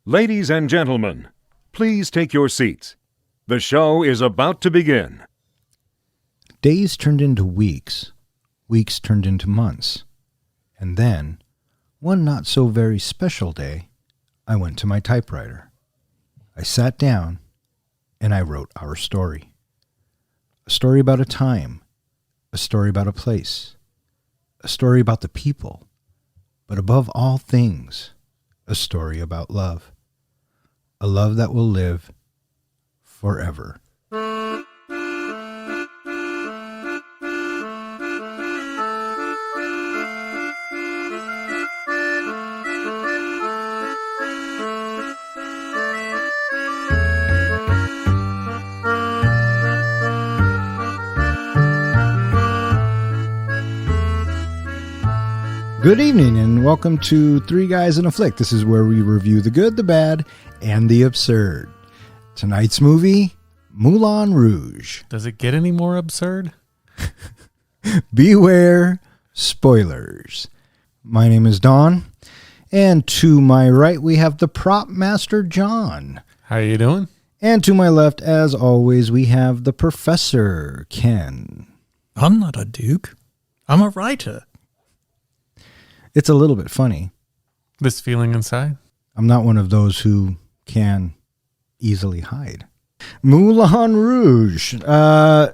Ladies and gentlemen, please take your seats. The show is about to begin. Days turned into weeks, weeks turned into months, and then, one not so very special day, I went to my typewriter. I sat down, and I wrote our story. A story about a time, a story about a place, a story about the people, but above all things, a story about love. A love that will live forever. Good evening and welcome to Three Guys in a Flick. This is where we review the good, the bad, and the absurd. Tonight's movie, Moulin Rouge. Does it get any more absurd? Beware spoilers. My name is Don, and to my right we have the prop master, John. How you doing? And to my left, as always, we have the professor, Ken. I'm not a duke. I'm a writer. It's a little bit funny. This feeling inside? I'm not one of those who can easily hide. Moulin Rouge.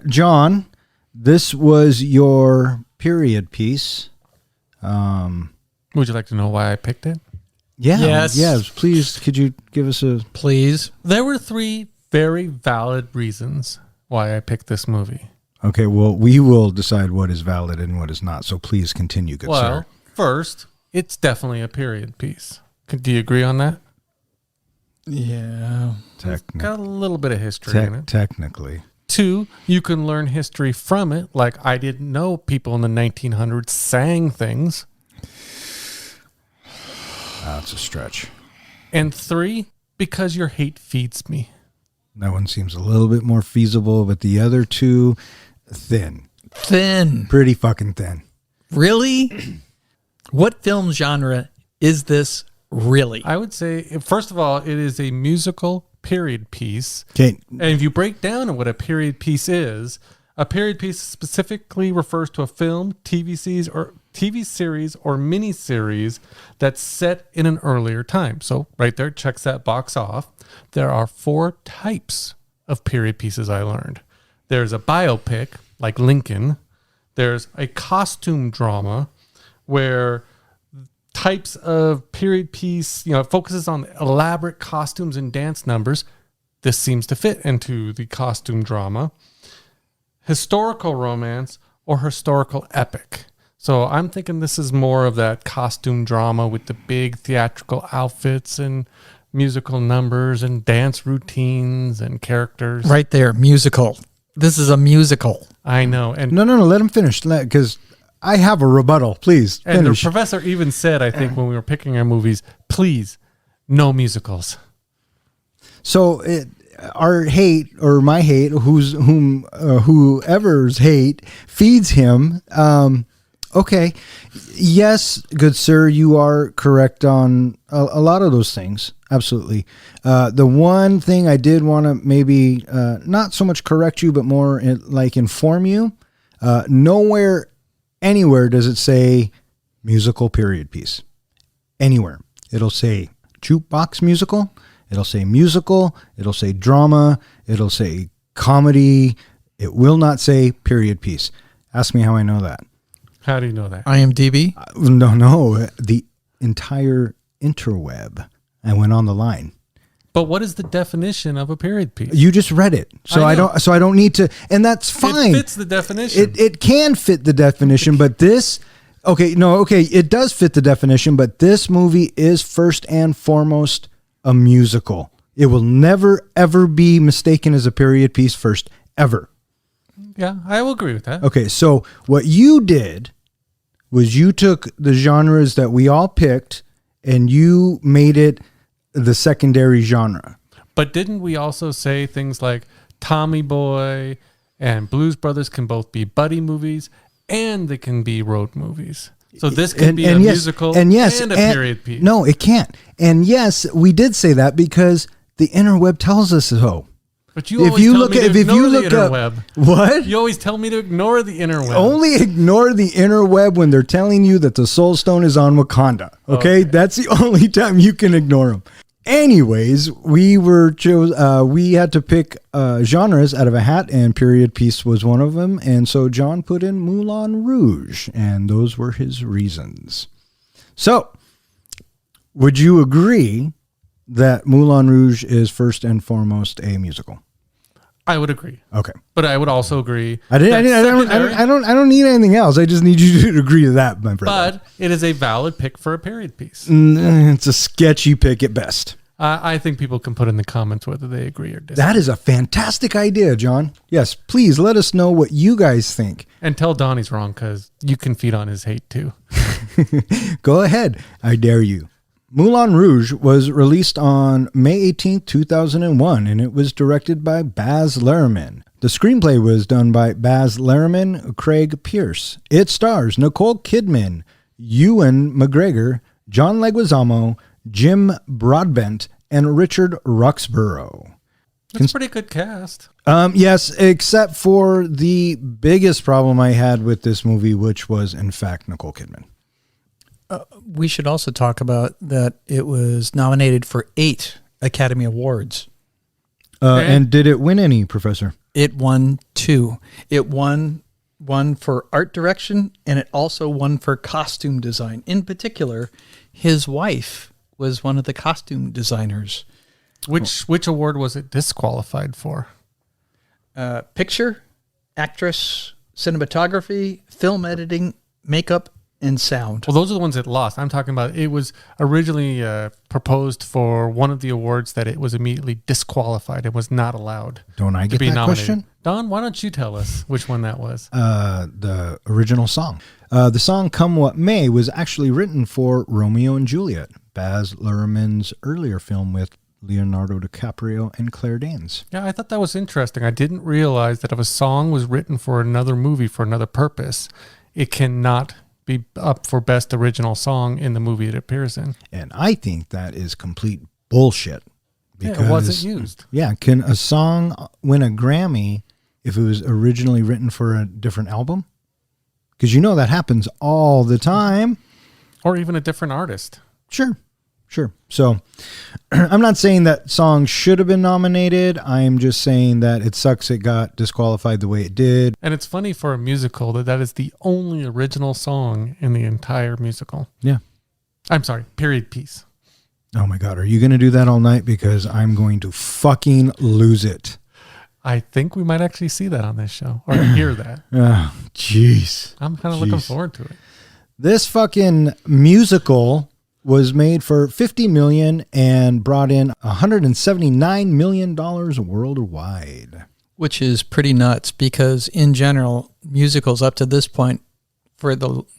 John, this was your period piece. Would you like to know why I picked it? Yeah. Yes. Yes. Please, could you give us a... Please. There were three very valid reasons why I picked this movie. Okay, well, we will decide what is valid and what is not, so please continue, good sir. First, it's definitely a period piece. Do you agree on that? Yeah. It's got a little bit of history in it. Technically. Two, you can learn history from it. Like, I didn't know people in the 1900s sang things. That's a stretch. And three, because your hate feeds me. That one seems a little bit more feasible, but the other two, thin. Thin. Pretty fucking thin. Really? What film genre is this really? I would say, first of all, it is a musical period piece. Okay. And if you break down what a period piece specifically refers to a film, TV series, or miniseries that's set in an earlier time. So right there, checks that box off. There are 4 types of period pieces I learned. There's a biopic, like Lincoln. There's a costume drama, where types of period piece, it focuses on elaborate costumes and dance numbers. This seems to fit into the costume drama. Historical romance or historical epic. So I'm thinking this is more of that costume drama with the big theatrical outfits and musical numbers and dance routines and characters. Right there, musical. This is a musical. I know. And No, let him finish, because I have a rebuttal. Please And the finish. professor even said, I think, when we were picking our movies, please, no musicals. So our hate, or my hate, whoever's hate feeds him. Okay. Yes, good sir, you are correct on a lot of those things. Absolutely. The one thing I did want to maybe not so much correct you, but more like inform you. Nowhere, anywhere does it say musical period piece. Anywhere. It'll say jukebox musical. It'll say musical. It'll say drama. It'll say comedy. It will not say period piece. Ask me how I know that. How do you know that? IMDb? No. The entire interweb. I went on the line. But what is the definition of a period piece? You just read it, so I know. I don't need to, and that's fine. It fits the definition. It can fit the definition, but this, it does fit the definition, but this movie is first and foremost a musical. It will never, ever be mistaken as a period piece first, ever. Yeah, I will agree with that. Okay, so what you did was you took the genres that we all picked and you made it the secondary genre. But didn't we also say things like Tommy Boy and Blues Brothers can both be buddy movies and they can be road movies? So this could be a musical and a period piece. No, it can't. And yes, we did say that because the interweb tells us so. But you always tell me to ignore the interweb. What? You always tell me to ignore the interweb. Only ignore the interweb when they're telling you that the Soul Stone is on Wakanda. Okay? That's the only time you can ignore them. Anyways, we had to pick genres out of a hat, and period piece was one of them. And so John put in Moulin Rouge, and those were his reasons. So, would you agree that Moulin Rouge is first and foremost a musical? I would agree. Okay, but I would also agree. I don't need anything else. I just need you to agree to that, my brother. But it is a valid pick for a period piece. It's a sketchy pick at best. I think people can put in the comments whether they agree or disagree. That is a fantastic idea, John. Yes, please let us know what you guys think. And tell Don he's wrong, because you can feed on his hate too. Go ahead. I dare you. Moulin Rouge was released on May 18th, 2001, and it was directed by Baz Luhrmann. The screenplay was done by Baz Luhrmann, Craig Pierce. It stars Nicole Kidman, Ewan McGregor, John Leguizamo, Jim Broadbent, and Richard Roxburgh. That's a pretty good cast. Yes, except for the biggest problem I had with this movie, which was, in fact, Nicole Kidman. We should also talk about that it was nominated for 8 Academy Awards. And did it win any, Professor? It won 2. It won one for art direction, and it also won for costume design. In particular, his wife was one of the costume designers. Which award was it disqualified for? Picture, actress, cinematography, film editing, makeup, and sound. Well, those are the ones that lost. I'm talking about it was originally proposed for one of the awards that it was immediately disqualified. It was not allowed. Don't I get that nominated. question? Don, why don't you tell us which one that was? The original song. The song Come What May was actually written for Romeo and Juliet, Baz Luhrmann's earlier film with Leonardo DiCaprio and Claire Danes. Yeah, I thought that was interesting. I didn't realize that if a song was written for another movie for another purpose, it cannot be up for best original song in the movie it appears in. And I think that is complete bullshit. Because, it wasn't used. Yeah, can a song win a Grammy if it was originally written for a different album? Because you know that happens all the time. Or even a different artist. Sure. So I'm not saying that song should have been nominated. I'm just saying that it sucks it got disqualified the way it did. And it's funny for a musical that is the only original song in the entire musical. Yeah. I'm sorry, period piece. Oh my God. Are you going to do that all night? Because I'm going to fucking lose it. I think we might actually see that on this show or hear that. Oh, jeez. I'm kind of looking forward to it. This fucking musical was made for $50 million and brought in $179 million worldwide. Which is pretty nuts because in general, musicals up to this point,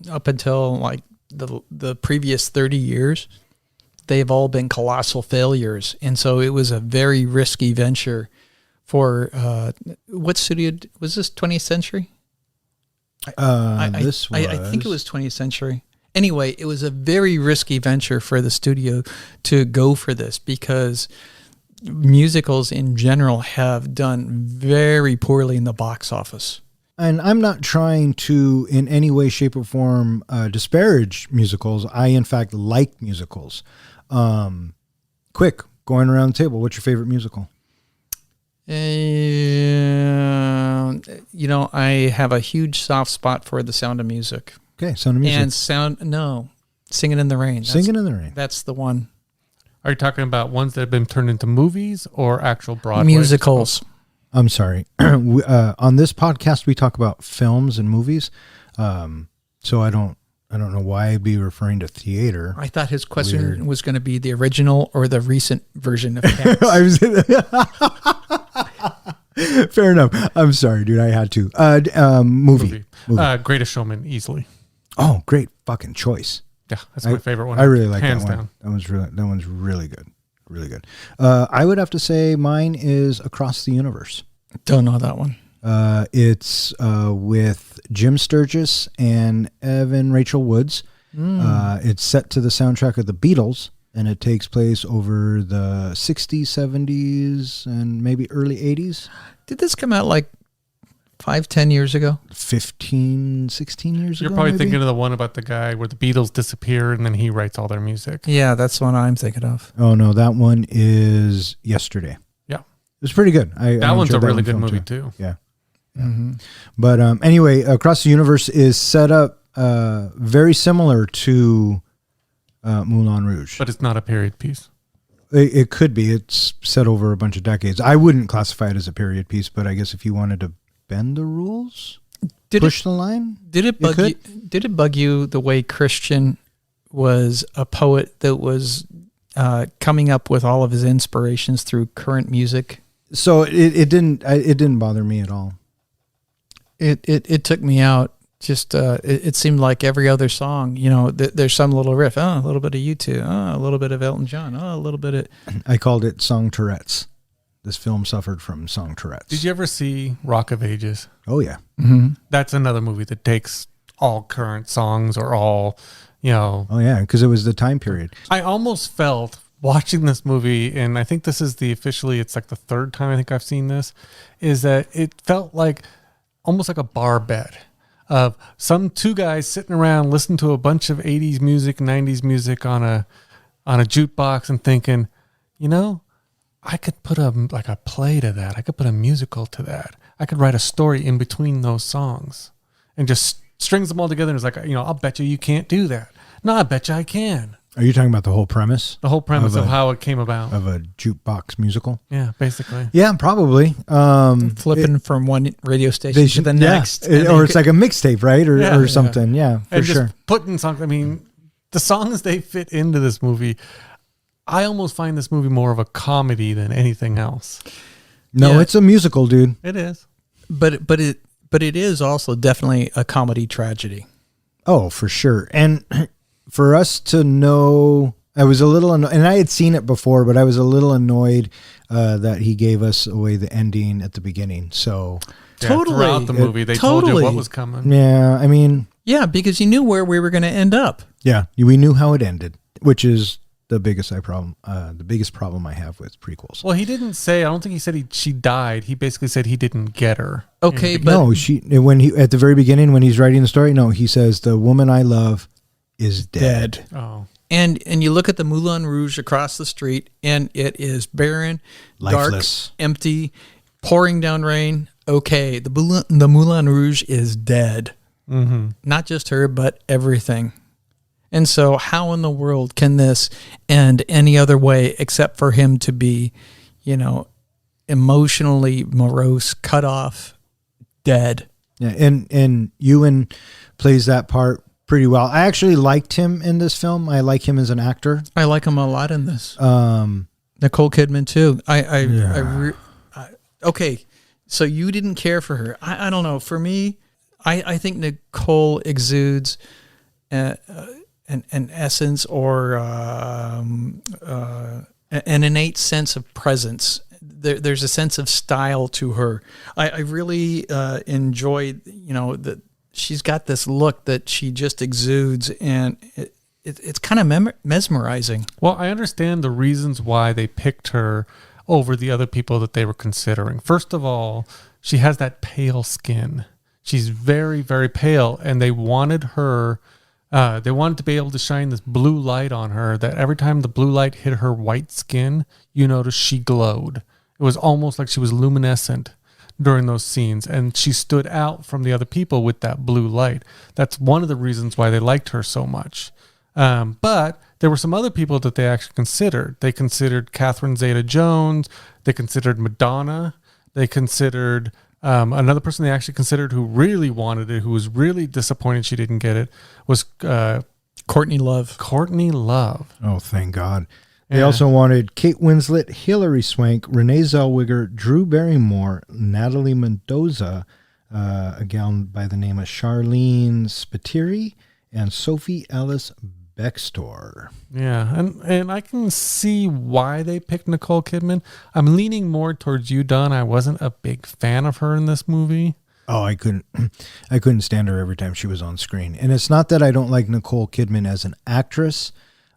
up until like the previous 30 years, they've all been colossal failures. And so it was a very risky venture for, what studio, was this 20th Century? I think it was 20th Century. Anyway, it was a very risky venture for the studio to go for this because musicals in general have done very poorly in the box office. And I'm not trying to, in any way, shape, or form, disparage musicals. I, in fact, like musicals. Quick, going around the table, what's your favorite musical? I have a huge soft spot for The Sound of Music. Okay, Sound of Music. And Singing in the Rain. Singing in the Rain. That's the one. Are you talking about ones that have been turned into movies or actual Broadway musicals? I'm sorry. On this podcast, we talk about films and movies. So I don't know why I'd be referring to theater. I thought his question was going to be the original or the recent version of Cats. Fair enough. I'm sorry, dude. I had to. Movie. Greatest Showman, easily. Oh, great fucking choice. Yeah, that's my favorite one. I really like Hands that one. down. That one's really good. Really good. I would have to say mine is Across the Universe. Don't know that one. It's with Jim Sturgis and Evan Rachel Woods. It's set to the soundtrack of the Beatles, and it takes place over the 60s, 70s, and maybe early 80s. Did this come out like 5-10 years ago? 15, 16 years You're ago. probably maybe? thinking of the one about the guy where the Beatles disappear and then he writes all their music. Yeah, that's the one I'm thinking of. Oh, no, that one is Yesterday. Yeah. It was pretty good. I That one's a enjoyed really one good film movie too. Yeah. But anyway, Across the Universe is set up very similar to Moulin Rouge. But it's not a period piece. It could be. It's set over a bunch of decades. I wouldn't classify it as a period piece, but I guess if you wanted to bend the rules, push the line. Did it bug you? could. Did it bug you the way Christian was a poet that was coming up with all of his inspirations through current music? So it didn't bother me at all. It took me out. Just it seemed like every other song, you know, there's some little riff, a little bit of U2, a little bit of Elton John, a little bit of. I called it song Tourette's. This film suffered from song Tourette's. Did you ever see Rock of Ages? Oh yeah. That's another movie that takes all current songs or all, you know. Oh yeah, because it was the time period. I almost felt watching this movie, and I think this is it's like the third time I think I've seen this, is that it felt like almost like a bar bed of some two guys sitting around listening to a bunch of 80s music, 90s music on a jukebox and thinking, you know, I could put a play to that. I could put a musical to that. I could write a story in between those songs and just strings them all together. And it's like, you know, I'll bet you can't do that. No, I bet you I can. Are you talking about the whole premise The whole premise of how it came about. of a jukebox musical? Yeah, basically. Yeah, probably. Flipping from one radio station to the next. and or then it's like a mixtape, right, or, Yeah. or something. Yeah, for And sure. just putting songs. I mean, the songs they fit into this movie, I almost find this movie more of a comedy than anything else. No, Yeah. it's a musical, dude. It is. but it is also definitely a comedy tragedy. Oh, for sure. And for us to know, I was a little annoyed, and I had seen it before, but I was a little annoyed that he gave us away the ending at the beginning. So, Yeah, Totally. throughout the movie, they told Totally. you what was coming. yeah, I mean, Yeah, because you knew where we were going to end up. yeah, we knew how it ended, which is the biggest problem I have with prequels. Well, he didn't say. I don't think he said she died. He basically said he didn't get her. Okay, but No, when he at the very beginning when he's writing the story, no, he says the woman I love is dead. Oh, and you look at the Moulin Rouge across the street, and it is barren, Lifeless. dark, empty, pouring down rain. Okay, the Moulin Rouge is dead. mm-hmm. Not just her, but everything. And so, how in the world can this end any other way except for him to be, you know, emotionally morose, cut off, dead? Yeah, and Ewan plays that part pretty well. I actually liked him in this film. I like him as an actor. I like him a lot in this. Um, Nicole Kidman too. Yeah. Okay, so you didn't care for her. I don't know. For me, I think Nicole exudes an essence or an innate sense of presence. There's a sense of style to her. I really enjoy, you know, that she's got this look that she just exudes, and it's kind of mesmerizing. Well, I understand the reasons why they picked her over the other people that they were considering. First of all, she has that pale skin. She's very, very pale, and they wanted her. They wanted to be able to shine this blue light on her that every time the blue light hit her white skin, you notice she glowed. It was almost like she was luminescent during those scenes, and she stood out from the other people with that blue light. That's one of the reasons why they liked her so much. But there were some other people that they actually considered. They considered Catherine Zeta-Jones. They considered Madonna. They considered another person they actually considered who really wanted it, who was really disappointed she didn't get it, was Courtney Love. Courtney Love. oh, thank God. They Yeah. also wanted Kate Winslet, Hilary Swank, Renee Zellweger, Drew Barrymore, Natalie Mendoza, a gal by the name of Charlene Spiteri, and Sophie Ellis Bextor. Yeah, and I can see why they picked Nicole Kidman. I'm leaning more towards you, Don. I wasn't a big fan of her in this movie. Oh, I couldn't stand her every time she was on screen. And it's not that I don't like Nicole Kidman as an actress.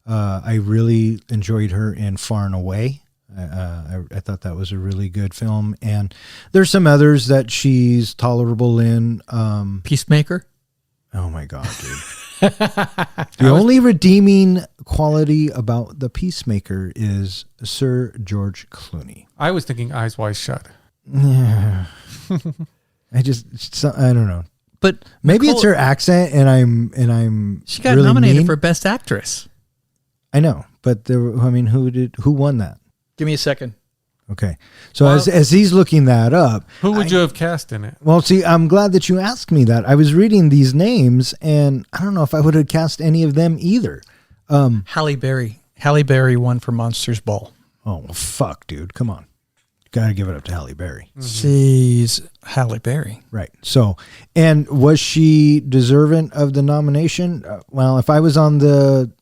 I really enjoyed her in Far and Away. I thought that was a really good film. And there's some others that she's tolerable in. Peacemaker. Oh my God, dude. The only redeeming quality about the Peacemaker is Sir George Clooney. I was thinking Eyes Wide Shut. I don't know. But Maybe Nicole, it's her accent, and I'm. She got really nominated mean. for Best Actress. I know, but who won that? Give me a second. Okay, so Well- as he's looking that up, Who would you have cast in it? well, see, I'm glad that you asked me that. I was reading these names, and I don't know if I would have cast any of them either. Halle Berry. Halle Berry won for Monsters Ball. Oh well, fuck, dude, come on, gotta give it up to Halle Berry. She's Halle Berry. Right. So, and was she deserving of the nomination? Well, if I was on the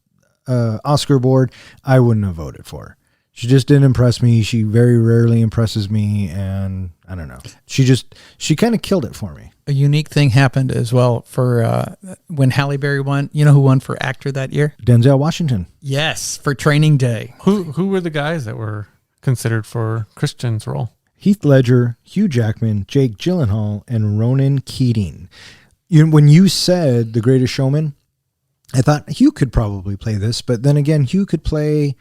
Oscar board, I wouldn't have voted for her. She just didn't impress me. She very rarely impresses me, and I don't know. She kind of killed it for me. A unique thing happened as well for when Halle Berry won. You know who won for actor that year? Denzel Washington. Yes, for Training Day. Who were the guys that were considered for Christian's role? Heath Ledger, Hugh Jackman, Jake Gyllenhaal, and Ronan Keating. When you said The Greatest Showman, I thought Hugh could probably play this, but then again, Hugh could play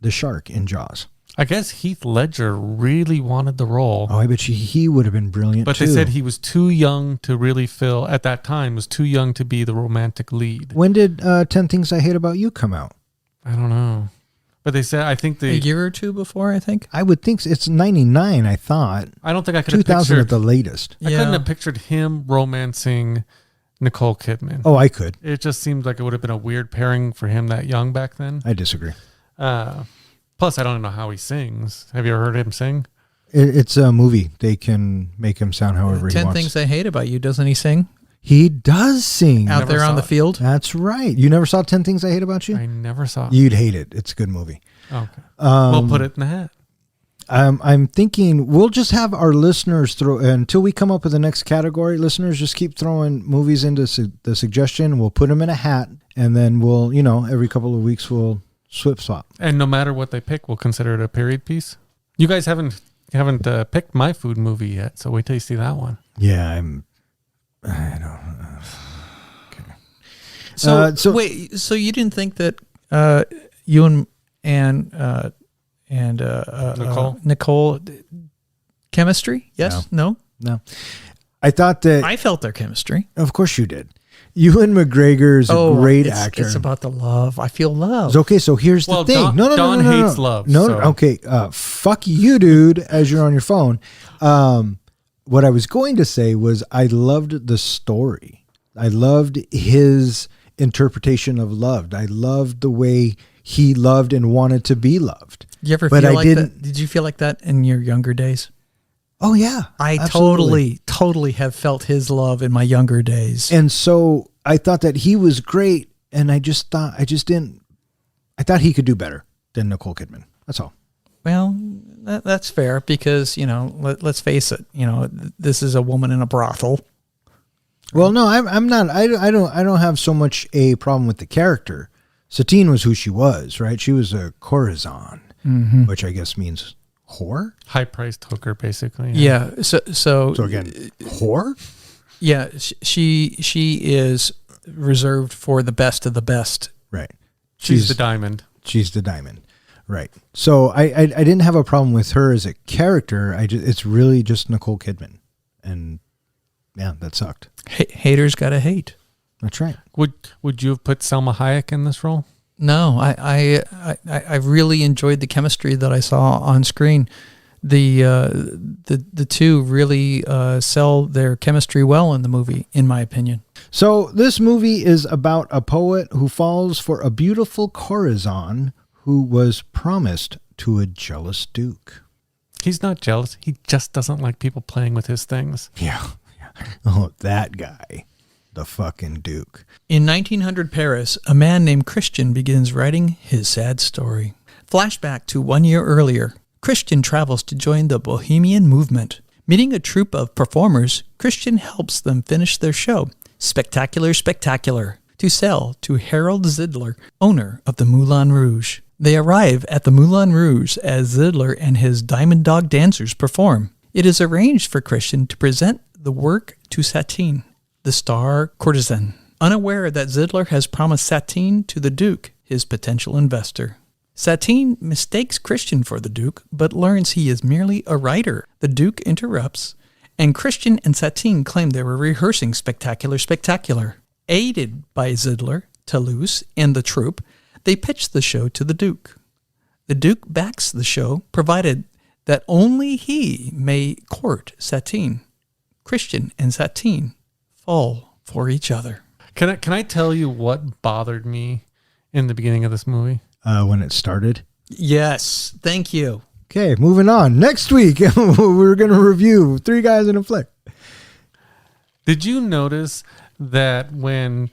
the shark in Jaws. I guess Heath Ledger really wanted the role, Oh, I bet he would have been brilliant but too. they said he was too young to really fill, at that time, was too young to be the romantic lead. When did 10 Things I Hate About You come out? I don't know. But they said, I think A year or two before, I think. I would think it's 99, I thought. I don't think I could have 2000 pictured, at the latest. I couldn't have pictured him romancing Nicole Kidman. Oh, I could. It just seemed like it would have been a weird pairing for him that young back then. I disagree. Plus, I don't know how he sings. Have you ever heard him sing? It's a movie. They can make him sound however he 10 wants. Things I Hate About You. Doesn't he sing He does sing. out Never there on saw the it. field? That's right. You never saw 10 Things I Hate About You? I never saw it. You'd hate it. It's a good movie. Okay. We'll put it in the hat. I'm thinking we'll just have our listeners throw, until we come up with the next category, listeners just keep throwing movies into the suggestion. We'll put them in a hat, and then we'll, every couple of weeks we'll swap. And no matter what they pick, we'll consider it a period piece. You guys haven't picked my food movie yet, so wait till you see that one. Yeah, I don't. Okay. So wait, so you didn't think that you and Nicole chemistry? Yes? No? No. I thought that, I felt their chemistry. of course you did. Ewan McGregor's a great actor. It's about the love. I feel love. Okay, so here's the Well, thing. Don No. hates love, No, so- okay. Fuck you, dude, as you're on your phone. What I was going to say was I loved the story. I loved his interpretation of love. I loved the way he loved and wanted to be loved. You ever But feel I like didn't- that? Did you feel like that in your younger days? Oh, yeah. I absolutely. totally have felt his love in my younger days. And so I thought that he was great. And I thought he could do better than Nicole Kidman. That's all. Well, that's fair because, let's face it, this is a woman in a brothel. Well, no, I'm not. I don't have so much a problem with the character. Satine was who she was, right? She was a courtesan, which I guess means whore. High-priced hooker, basically. Yeah. So So again, whore. yeah, she is reserved for the best of the best. Right. She's the diamond. She's the diamond. Right. So I didn't have a problem with her as a character. It's really just Nicole Kidman, and yeah, that sucked. Haters gotta hate. That's right. Would you have put Selma Hayek in this role? No, I really enjoyed the chemistry that I saw on screen. The two really sell their chemistry well in the movie, in my opinion. So this movie is about a poet who falls for a beautiful courtesan who was promised to a jealous duke. He's not jealous. He just doesn't like people playing with his things. Yeah. Oh, that guy. The fucking duke. In 1900 Paris, a man named Christian begins writing his sad story. Flashback to 1 year earlier. Christian travels to join the Bohemian movement. Meeting a troupe of performers, Christian helps them finish their show, Spectacular Spectacular, to sell to Harold Zidler, owner of the Moulin Rouge. They arrive at the Moulin Rouge as Zidler and his Diamond Dog dancers perform. It is arranged for Christian to present the work to Satine, the star courtesan, unaware that Zidler has promised Satine to the Duke, his potential investor. Satine mistakes Christian for the Duke, but learns he is merely a writer. The Duke interrupts, and Christian and Satine claim they were rehearsing Spectacular Spectacular. Aided by Zidler, Toulouse, and the troupe, they pitch the show to the Duke. The Duke backs the show, provided that only he may court Satine. Christian and Satine fall for each other. Can I tell you what bothered me in the beginning of this movie? When it started. Yes, thank you. Okay, moving on. Next week, we're going to review Three Guys in a Flick. Did you notice that when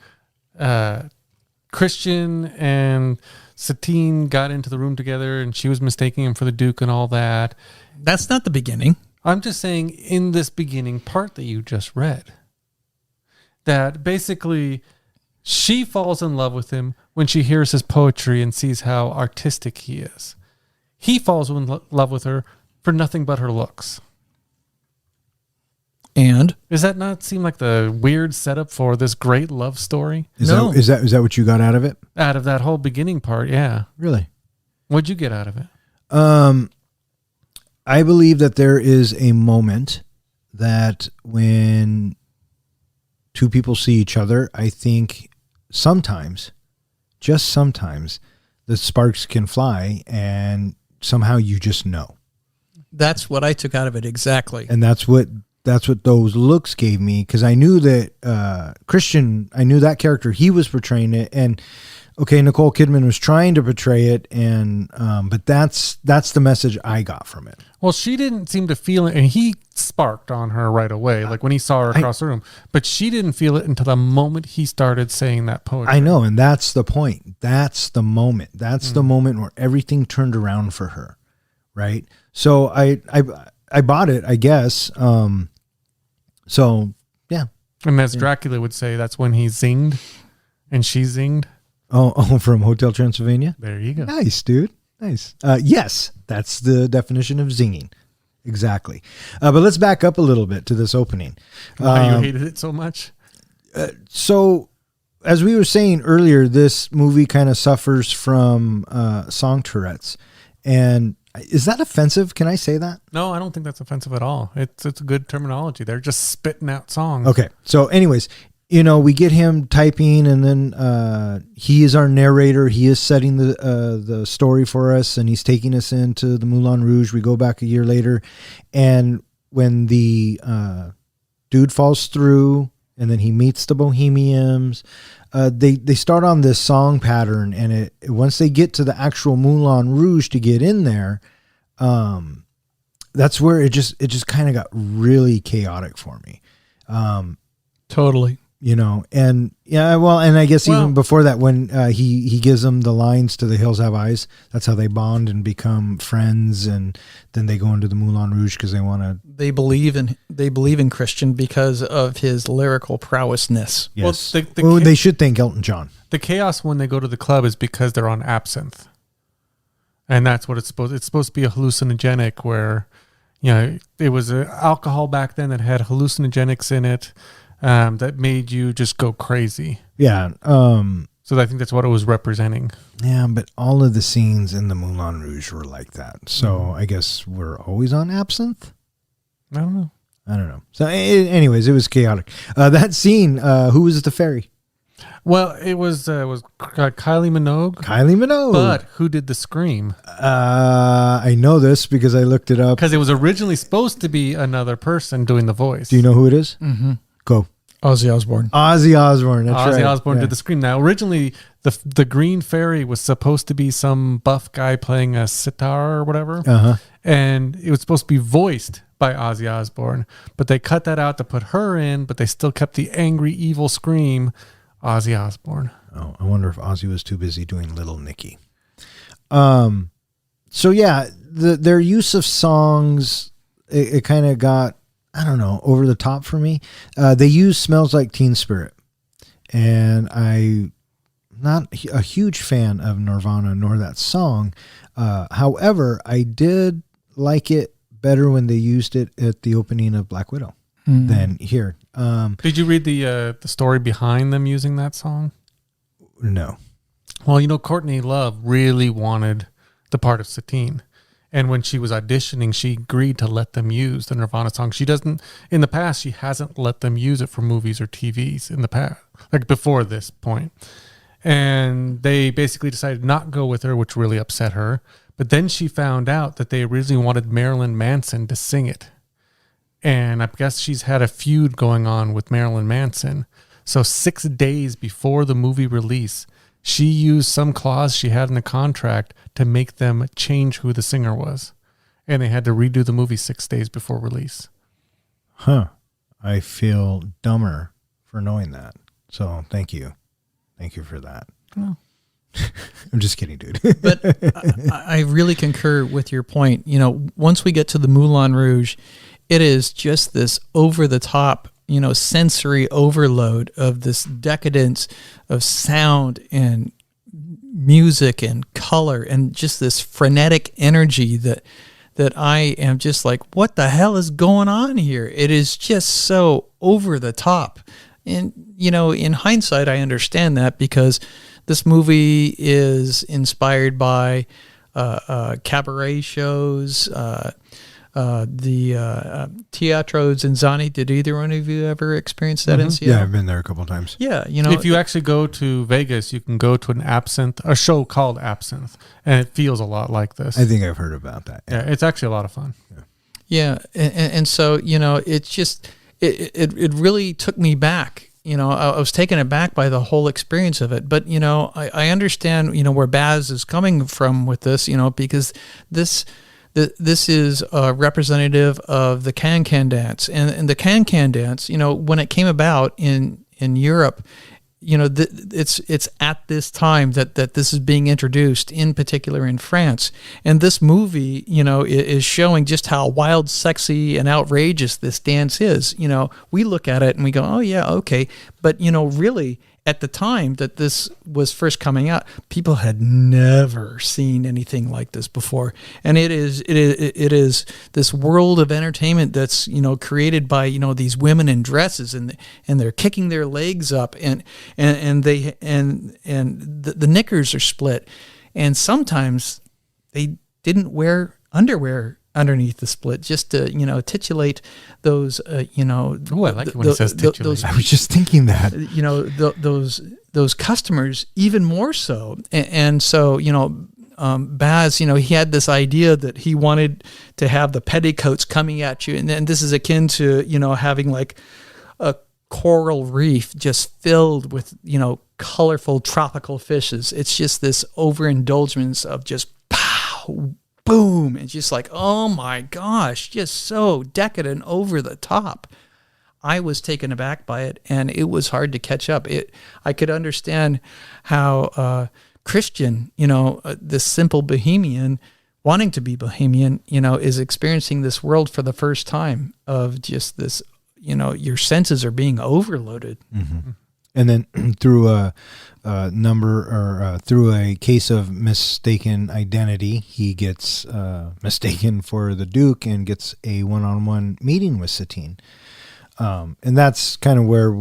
Christian and Satine got into the room together and she was mistaking him for the Duke and all that? That's not the beginning. I'm just saying in this beginning part that you just read, that basically she falls in love with him when she hears his poetry and sees how artistic he is. He falls in love with her for nothing but her looks. And Does that not seem like the weird setup for this great love story? Is No. that what you got out of it? Out of that whole beginning part, yeah. Really? What'd you get out of it? I believe that there is a moment that when two people see each other, I think sometimes, just sometimes, the sparks can fly and somehow you just know. that's what I took out of it exactly. And that's what those looks gave me, because I knew that Christian, I knew that character, he was portraying it, and okay, Nicole Kidman was trying to portray it, and but that's the message I got from it. Well, she didn't seem to feel it, and he sparked on her right away, like when he saw her across the room. But she didn't feel it until the moment he started saying that poetry. I know, and that's the point. That's the moment. That's the moment where everything turned around for her, right? So I bought it, I guess. So yeah. And as Dracula would say, that's when he zinged and she zinged. Oh, from Hotel Transylvania. There you go. Nice, dude. Nice. Yes, that's the definition of zinging. Exactly. But let's back up a little bit to this opening. Why you hated it so much? So, as we were saying earlier, this movie kind of suffers from song Tourette's. And is that offensive? Can I say that? No, I don't think that's offensive at all. It's a good terminology. They're just spitting out songs. Okay. So anyways, we get him typing, and then he is our narrator. He is setting the story for us, and he's taking us into the Moulin Rouge. We go back a year later, and when the dude falls through, and then he meets the Bohemians, they start on this song pattern, and once they get to the actual Moulin Rouge to get in there, that's where it just kind of got really chaotic for me. Totally. And yeah, well, and I guess even before that, when he gives them the lines to The Hills Have Eyes, that's how they bond and become friends, and then they go into the Moulin Rouge because they want to. They believe in Christian because of his lyrical prowessness. Yes. Well, they should thank Elton John. The chaos when they go to the club is because they're on absinthe. And that's what it's supposed to be, a hallucinogenic where, it was alcohol back then that had hallucinogenics in it. That made you just go crazy. Yeah. So I think that's what it was representing. Yeah, but all of the scenes in the Moulin Rouge were like that. So I guess we're always on absinthe? I don't know. So anyways, it was chaotic. That scene, who was the fairy? Well, it was Kylie Minogue. Kylie Minogue. But who did the scream? I know this because I looked it up. Because it was originally supposed to be another person doing the voice. Do you know who it is? Mm-hmm. Go. Ozzy Osbourne. Ozzy Osbourne. That's Ozzy right. Osbourne Yeah. did the scream. Now, originally, the Green Fairy was supposed to be some buff guy playing a sitar or whatever. Uh-huh. And it was supposed to be voiced by Ozzy Osbourne. But they cut that out to put her in, but they still kept the angry, evil scream, Ozzy Osbourne. Oh, I wonder if Ozzy was too busy doing Little Nicky. So yeah, their use of songs, it kind of got I don't know, over the top for me. They use "Smells Like Teen Spirit," and I'm not a huge fan of Nirvana nor that song. However, I did like it better when they used it at the opening of Black Widow than here. Did you read the story behind them using that song? No. Well, Courtney Love really wanted the part of Satine. And when she was auditioning, she agreed to let them use the Nirvana song. In the past, she hasn't let them use it for movies or TVs in the past, like before this point. And they basically decided not to go with her, which really upset her. But then she found out that they originally wanted Marilyn Manson to sing it. And I guess she's had a feud going on with Marilyn Manson. So 6 days before the movie release, she used some clause she had in the contract to make them change who the singer was. And they had to redo the movie 6 days before release. Huh. I feel dumber for knowing that. So thank you. Thank you for that. Oh. I'm just kidding, dude. But I really concur with your point. Once we get to the Moulin Rouge, it is just this over the top, sensory overload of this decadence of sound and music and color and just this frenetic energy that I am just like, what the hell is going on here? It is just so over the top. And, in hindsight, I understand that because this movie is inspired by cabaret shows, the Teatro Zanzani. Did either one of you ever experience that in Seattle? Yeah, I've been there a couple of times. Yeah, if you actually go to Vegas, you can go to a show called Absinthe, and it feels a lot like this. I think I've heard about that. Yeah, it's actually a lot of fun. Yeah, and so it's just it really took me back. I was taken aback by the whole experience of it. But I understand where Baz is coming from with this. Because this is representative of the can-can dance, and the can-can dance. When it came about in Europe, it's at this time that this is being introduced, in particular in France. And this movie, is showing just how wild, sexy, and outrageous this dance is. We look at it and we go, oh yeah, okay. But, really, at the time that this was first coming out, people had never seen anything like this before. And it is this world of entertainment that's, created by, these women in dresses and they're kicking their legs up and the knickers are split. And sometimes they didn't wear underwear underneath the split just to, titillate those, Oh, I like it when it says titillate. I was just thinking that. Those customers even more so. And so, Baz, he had this idea that he wanted to have the petticoats coming at you. And then this is akin to, having like a coral reef just filled with, colorful tropical fishes. It's just this overindulgence of just pow, boom. It's just like, oh my gosh, just so decadent, over the top. I was taken aback by it, and it was hard to catch up. I could understand how Christian, this simple bohemian, wanting to be bohemian, is experiencing this world for the first time of just this, your senses are being overloaded. Mm-hmm. And then through a through a case of mistaken identity, he gets mistaken for the Duke and gets a one-on-one meeting with Satine. And that's kind of where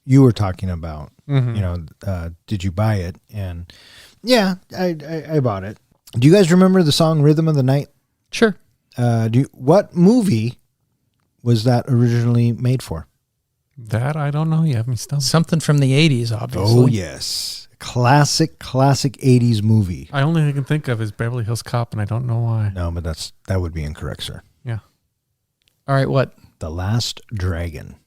you were talking about, did you buy it? And yeah, I bought it. Do you guys remember the song Rhythm of the Night? Sure. What movie was that originally made for? That I don't know. You have me stumped. Something from the 80s, obviously. Oh, yes. Classic 80s movie. I only can think of is Beverly Hills Cop, and I don't know why. No, but that would be incorrect, sir. Yeah. All right, what? The Last Dragon.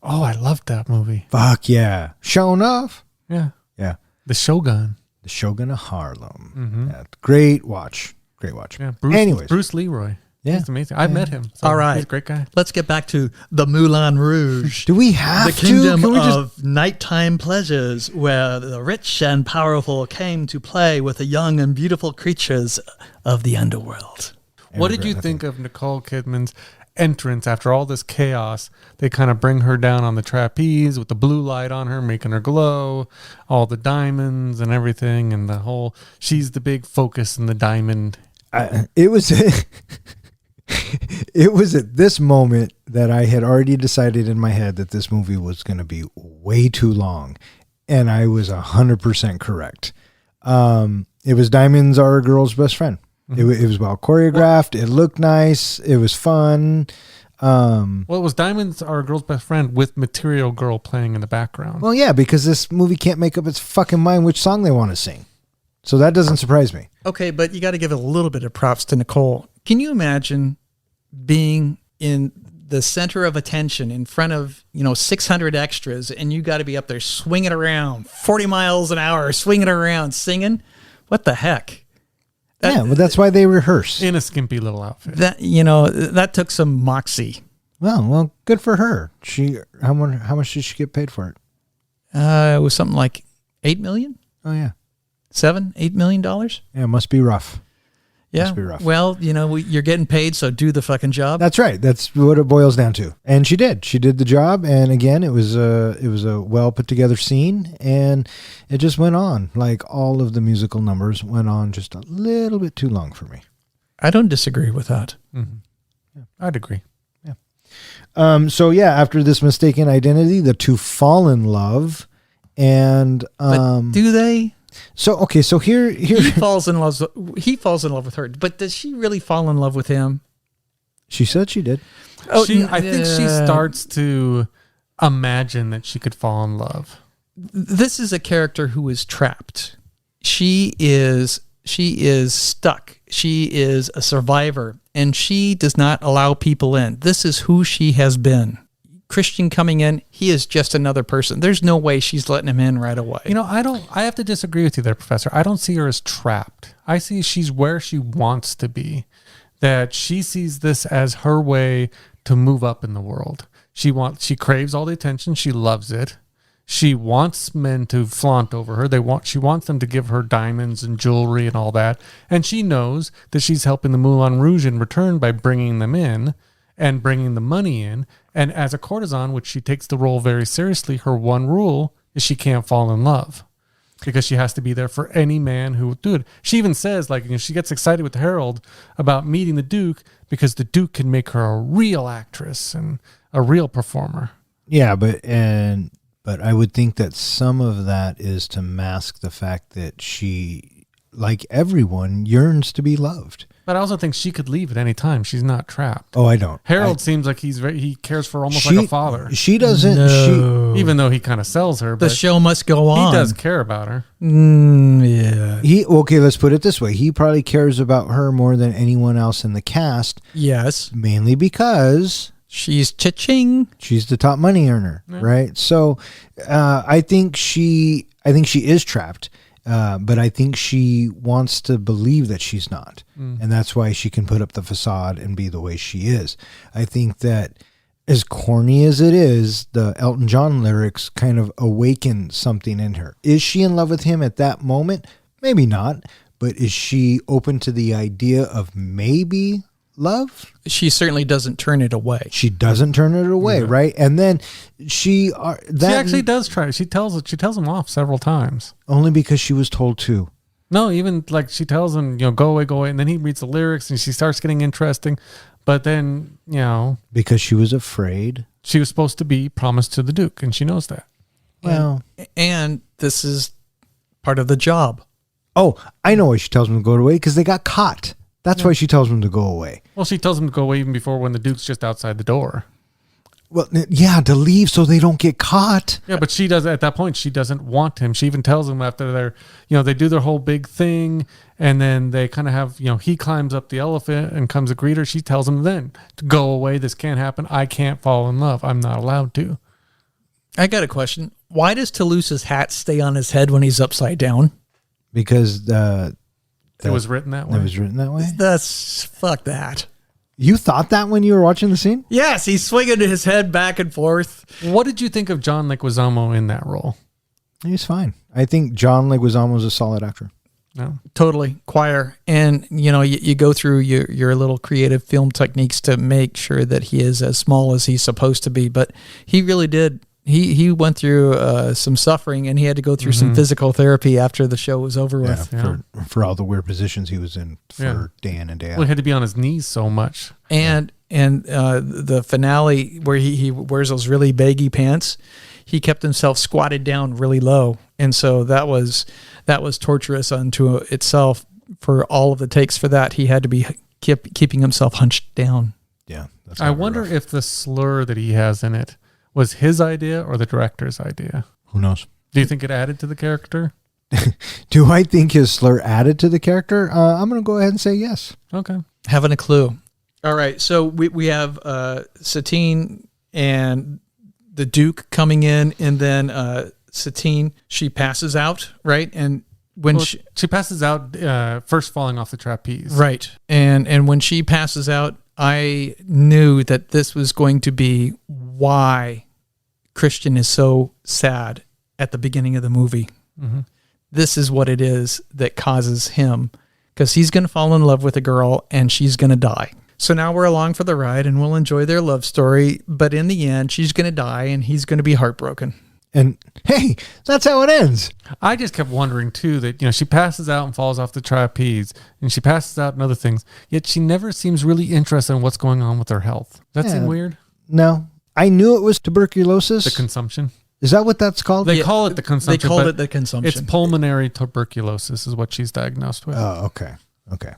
Oh, I loved that movie. Fuck yeah. Shown off. Yeah. Yeah. The Shogun. The Shogun of Harlem. Mm-hmm. Yeah, great watch. Great watch. Yeah. Anyways. Bruce Leroy. Yeah. He's amazing. I've met him. So all right. He's a great guy. Let's get back to the Moulin Rouge. Do we have the kingdom to? of nighttime pleasures, where the rich and powerful came to play with the young and beautiful creatures of the underworld. What did you think of Nicole Kidman's entrance after all this chaos. They kind of bring her down on the trapeze with the blue light on her, making her glow, all the diamonds and everything, and the whole, she's the big focus in the diamond. It was it was at this moment that I had already decided in my head that this movie was going to be way too long, and I was 100% correct. It was Diamonds Are a Girl's Best Friend. Mm-hmm. It was well choreographed. It looked nice. It was fun. Well, it was Diamonds Are a Girl's Best Friend with Material Girl playing in the background. Well, yeah, because this movie can't make up its fucking mind which song they want to sing. So that doesn't surprise me. Okay, but you got to give a little bit of props to Nicole. Can you imagine being in the center of attention in front of, 600 extras, and you got to be up there swinging around 40 miles an hour, swinging around, singing? What the heck? Yeah, well, that's why they rehearse. In a skimpy little outfit. That took some moxie. Well, good for her. How much did she get paid for it? It was something like $8 million, Oh yeah, $8 million. yeah. It must be rough. Yeah. Must be rough. Well, you're getting paid, so do the fucking job. That's right. That's what it boils down to. And she did. She did the job. And again, it was a well put together scene, and it just went on. Like all of the musical numbers went on just a little bit too long for me. I don't disagree with that. Mm-hmm. Yeah, I'd agree. So yeah, after this mistaken identity, the two fall in love, and But do they? so here He falls in love with her, but does she really fall in love with him? she said she did. Oh, I think she starts to imagine that she could fall in love. This is a character who is trapped. She is stuck. She is a survivor, and she does not allow people in. This is who she has been. Christian coming in, he is just another person. There's no way she's letting him in right away. I have to disagree with you there, Professor. I don't see her as trapped. I see she's where she wants to be. That she sees this as her way to move up in the world. She craves all the attention. She loves it. She wants men to flaunt over her. She wants them to give her diamonds and jewelry and all that. And she knows that she's helping the Moulin Rouge in return by bringing them in and bringing the money in. And as a courtesan, which she takes the role very seriously, her one rule is she can't fall in love because she has to be there for any man who would do it. She even says, she gets excited with Harold about meeting the Duke because the Duke can make her a real actress and a real performer. Yeah, but I would think that some of that is to mask the fact that she, like everyone, yearns to be loved. But I also think she could leave at any time. She's not trapped. Oh, I don't. Harold seems like he cares for her almost like a father. She doesn't. No. Even though he kind of sells her, The but show must go on. he does care about her. Yeah. Let's put it this way. He probably cares about her more than anyone else in the cast, Yes. mainly because She's cha-ching. she's the top money earner, right? So, I think she is trapped, but I think she wants to believe that she's not, and that's why she can put up the facade and be the way she is. I think that, as corny as it is, the Elton John lyrics kind of awaken something in her. Is she in love with him at that moment? Maybe not, but is she open to the idea of maybe love? She certainly doesn't turn it away. She doesn't turn it away, right? And then She actually does try. She tells him off several times. only because she was told to. No, even she tells him, go away, and then he reads the lyrics and she starts getting interesting. But then, Because she was afraid. she was supposed to be promised to the Duke, and she knows that. Well, And this is part of the job. I know why she tells them to go away, because they got caught. That's why she tells them to go away. Well, she tells him to go away even before when the Duke's just outside the door. Well, yeah, to leave so they don't get caught. Yeah, but at that point, she doesn't want him. She even tells him after they do their whole big thing, and then they kind of have, he climbs up the elephant and comes to greet her. She tells him then to go away. This can't happen. I can't fall in love. I'm not allowed to. I got a question. Why does Toulouse's hat stay on his head when he's upside down? Because It was written that way. it was written that way. Fuck that. You thought that when you were watching the scene? Yes, he's swinging his head back and forth. What did you think of John Leguizamo in that role? He's fine. I think John Leguizamo is a solid actor. No. Totally. Choir. And, you go through your little creative film techniques to make sure that he is as small as he's supposed to be. But he really did. He went through some suffering, and he had to go through some physical therapy after the show was over with. Yeah, for all the weird positions he was in for day in and day out. Well, he had to be on his knees so much. And the finale where he wears those really baggy pants, he kept himself squatted down really low. And so that was torturous unto itself. For all of the takes for that, he had to be keeping himself hunched down. Yeah. That's I wonder if the slur that he has in it was his idea or the director's idea. Who knows? Do you think it added to the character? Do I think his slur added to the character? I'm going to go ahead and say yes. Okay. Haven't a clue. All right. So we have Satine and the Duke coming in, and then Satine, she passes out, right? And when she passes out, first falling off the trapeze. Right. And when she passes out, I knew that this was going to be why Christian is so sad at the beginning of the movie. Mm-hmm. This is what it is that causes him, because he's going to fall in love with a girl and she's going to die. So now we're along for the ride and we'll enjoy their love story. But in the end, she's going to die and he's going to be heartbroken. And hey, that's how it ends. I just kept wondering too that, she passes out and falls off the trapeze, and she passes out and other things, yet she never seems really interested in what's going on with her health. Does that seem weird? No. I knew it was tuberculosis. The consumption. Is that what that's called? They call it the consumption. They called it the consumption. It's pulmonary tuberculosis is what she's diagnosed with. Oh, okay. Okay.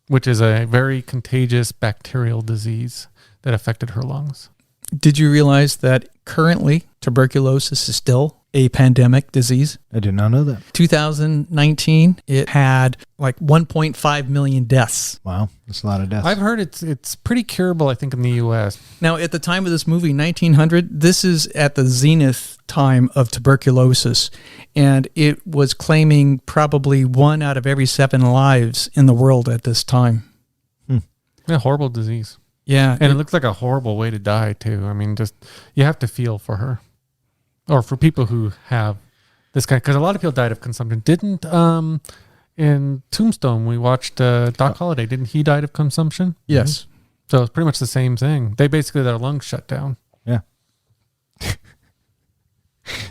Which is a very contagious bacterial disease that affected her lungs. Did you realize that currently tuberculosis is still a pandemic disease? I did not know that. 2019, it had like 1.5 million deaths. Wow. That's a lot of deaths. I've heard it's pretty curable, I think, in the U.S. Now, at the time of this movie, 1900, this is at the zenith time of tuberculosis, and it was claiming probably 1 out of every 7 lives in the world at this time. A horrible disease. Yeah. And it looks like a horrible way to die, too. I mean, just, you have to feel for her. Or for people who have this kind, because a lot of people died of consumption. Didn't, in Tombstone, we watched Doc Holliday, didn't he die of consumption? Yes. So it's pretty much the same thing. They basically, their lungs shut down. Yeah.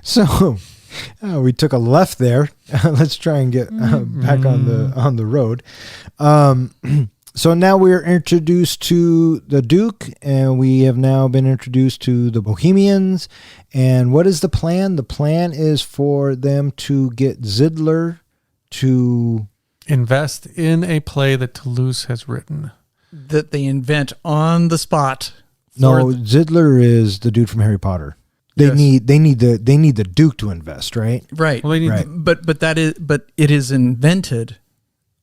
So we took a left there. Let's try and get back on the road. So now we're introduced to the Duke, and we have now been introduced to the Bohemians. And what is the plan? The plan is for them to get Zidler to invest in a play that Toulouse has written. That they invent on the spot. No, Zidler is the dude from Harry Potter. They need the Duke to invest, right? Right. Well, they need but it is invented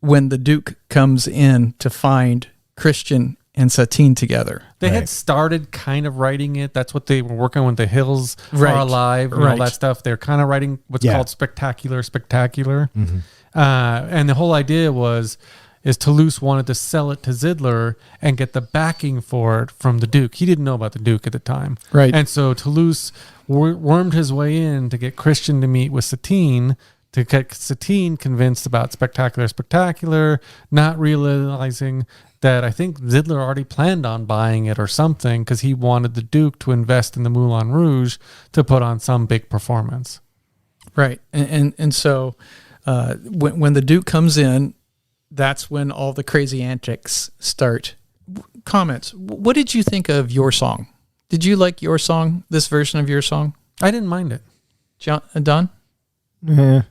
when the Duke comes in to find Christian and Satine together. They had started kind of writing it. That's what they were working on with The Hills Are Alive and all that stuff. They're kind of writing what's called Spectacular. Mm-hmm. And the whole idea is Toulouse wanted to sell it to Zidler and get the backing for it from the Duke. He didn't know about the Duke at the time. Right. And so Toulouse wormed his way in to get Christian to meet with Satine, to get Satine convinced about Spectacular, not realizing that I think Zidler already planned on buying it or something, because he wanted the Duke to invest in the Moulin Rouge to put on some big performance. Right. And so when the Duke comes in, that's when all the crazy antics start. Comments. What did you think of your song? Did you like your song, this version of your song? I didn't mind it. Don? Yeah.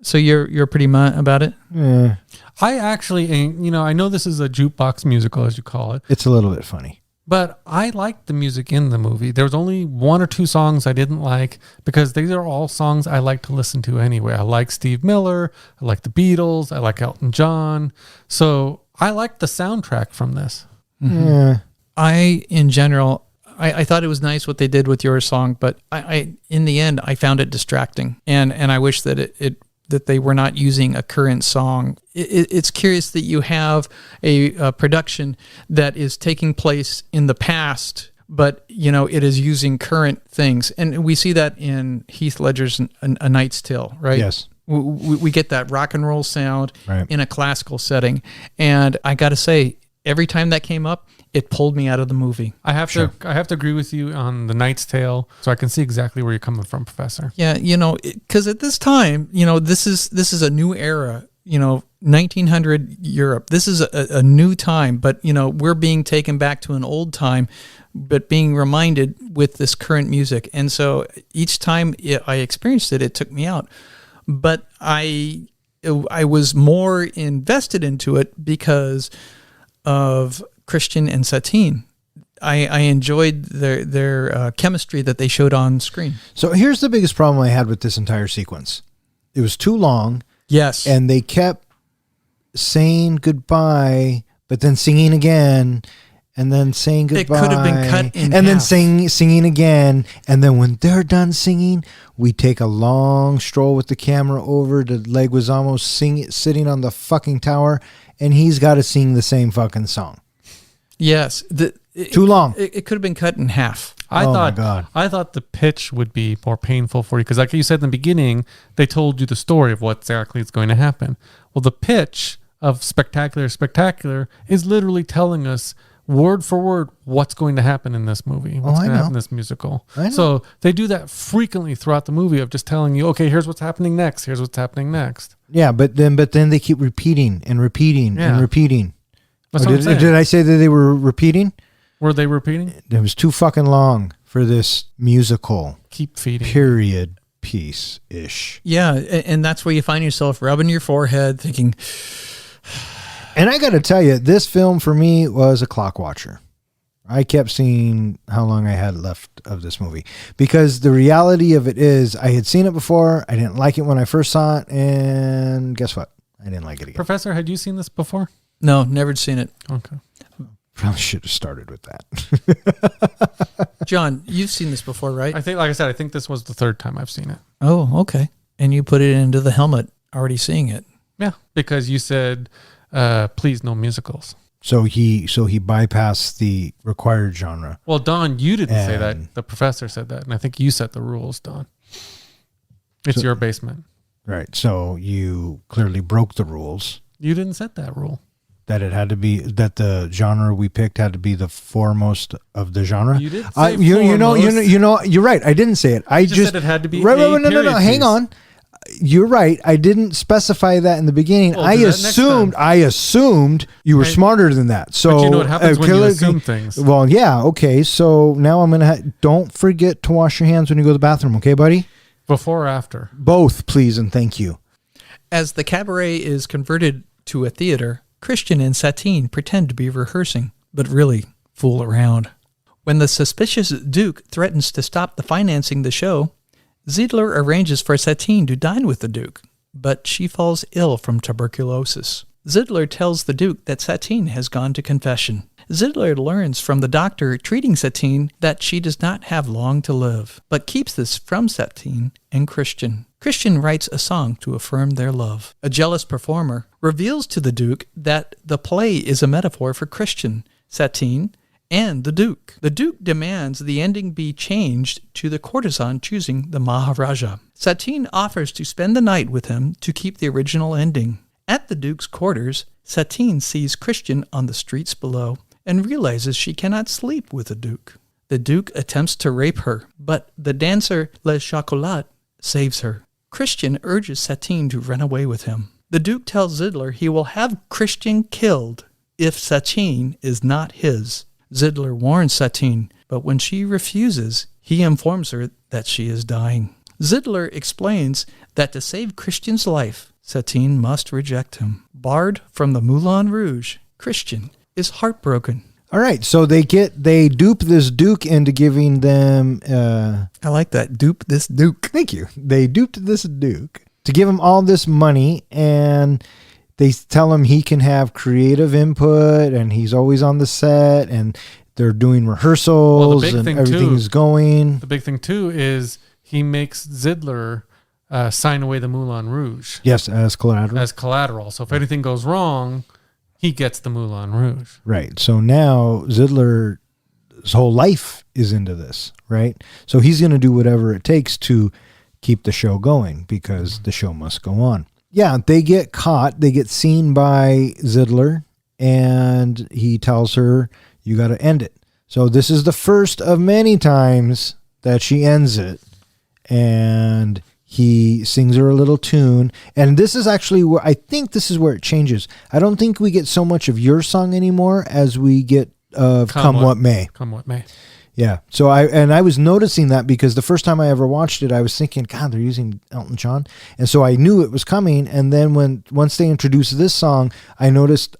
So you're pretty mad about it? Yeah. I actually, I know this is a jukebox musical, as you call it. It's a little bit funny. But I liked the music in the movie. There was only 1 or 2 songs I didn't like, because these are all songs I like to listen to anyway. I like Steve Miller. I like the Beatles. I like Elton John. So I liked the soundtrack from this. Mm-hmm. Yeah. In general, I thought it was nice what they did with your song, but I in the end, I found it distracting. And I wish that that they were not using a current song. It's curious that you have a production that is taking place in the past, but it is using current things, and we see that in Heath Ledger's A Knight's Tale, right? Yes. We get that rock and roll sound Right. in a classical setting. And I got to say, every time that came up, it pulled me out of the movie. I have to agree with you on The Knight's Tale, so I can see exactly where you're coming from, Professor. Yeah, because at this time, this is a new era. 1900 Europe. This is a new time, but we're being taken back to an old time, but being reminded with this current music. And so each time I experienced it, it took me out. But I was more invested into it because of Christian and Satine. I enjoyed their chemistry that they showed on screen. So here's the biggest problem I had with this entire sequence. It was too long, Yes. and they kept saying goodbye, but then singing again, and then saying It goodbye. could have been cut in and then half. singing again, and then when they're done singing, we take a long stroll with the camera over to Leguizamo sitting on the fucking tower, and he's got to sing the same fucking song. Yes. Too long. It could have been cut in half. I Oh my thought God. I thought the pitch would be more painful for you because, like you said in the beginning, they told you the story of what exactly is going to happen. Well, the pitch of Spectacular is literally telling us word for word what's going to happen in this movie, what's I going to know. happen in this musical. I know. So they do that frequently throughout the movie of just telling you, okay, here's what's happening next. Here's what's happening next. Yeah, but then they keep repeating and repeating Yeah. and repeating. That's Oh, what I'm saying. did I say that they were repeating? Were they repeating? It was too fucking long for this musical Keep feeding. period piece ish. Yeah, and that's where you find yourself rubbing your forehead thinking, And I got to tell you, this film for me was a clock watcher. I kept seeing how long I had left of this movie because the reality of it is I had seen it before. I didn't like it when I first saw it. And guess what? I didn't like it again. Professor, had you seen this before? no, never seen it. Okay. Probably should have started with that. John, you've seen this before, right? I think, like I said, I think this was the third time I've seen it. Oh, okay. And you put it into the helmet, already seeing it. Yeah, because you said, please no musicals. So he bypassed the required genre. Well, Don, you didn't say And- that. The professor said that, and I think you set the rules, Don. It's So- your basement. Right. So you clearly broke the rules You didn't set that rule. that it had to be that the genre we picked had to be the foremost of the genre. You did say you know, foremost. you're right. I didn't say it. I You just said it had to be right. a No. period Hang piece. on. You're right. I didn't specify that in the beginning. Well, I do that next assumed you were And- smarter than that. So But you know what happens when you assume things. Well, yeah. Okay. So now I'm gonna don't forget to wash your hands when you go to the bathroom. Okay, buddy. Before or after? Both, please, and thank you. As the cabaret is converted to a theater, Christian and Satine pretend to be rehearsing, but really fool around. When the suspicious Duke threatens to stop the financing the show, Ziedler arranges for Satine to dine with the Duke, but she falls ill from tuberculosis. Ziedler tells the Duke that Satine has gone to confession. Ziedler learns from the doctor treating Satine that she does not have long to live, but keeps this from Satine and Christian. Christian writes a song to affirm their love. A jealous performer reveals to the Duke that the play is a metaphor for Christian, Satine, and the Duke. The Duke demands the ending be changed to the courtesan choosing the Maharaja. Satine offers to spend the night with him to keep the original ending. At the Duke's quarters, Satine sees Christian on the streets below and realizes she cannot sleep with the Duke. The Duke attempts to rape her, but the dancer Le Chocolat saves her. Christian urges Satine to run away with him. The Duke tells Ziedler he will have Christian killed if Satine is not his. Ziedler warns Satine, but when she refuses, he informs her that she is dying. Ziedler explains that to save Christian's life, Satine must reject him. Barred from the Moulin Rouge, Christian is heartbroken. All right, so they dupe this Duke into giving them. I like that. Dupe this Duke. Thank you. They duped this Duke to give him all this money, and they tell him he can have creative input, and he's always on the set, and they're doing rehearsals, big and thing, everything's too. going. The big thing, too, is he makes Ziedler sign away the Moulin Rouge Yes, as collateral. as collateral. So if anything goes wrong, he gets the Moulin Rouge. Right. So now Ziedler's whole life is into this, right? So he's going to do whatever it takes to keep the show going because the show must go on. Yeah, they get caught. They get seen by Zidler, and he tells her, you got to end it. So this is the first of many times that she ends it, and he sings her a little tune. And this is actually where I think this is where it changes. I don't think we get so much of your song anymore as we get of Come What May. Come What May. Yeah. So I was noticing that because the first time I ever watched it, I was thinking, God, they're using Elton John. And so I knew it was coming. And then once they introduced this song, I noticed,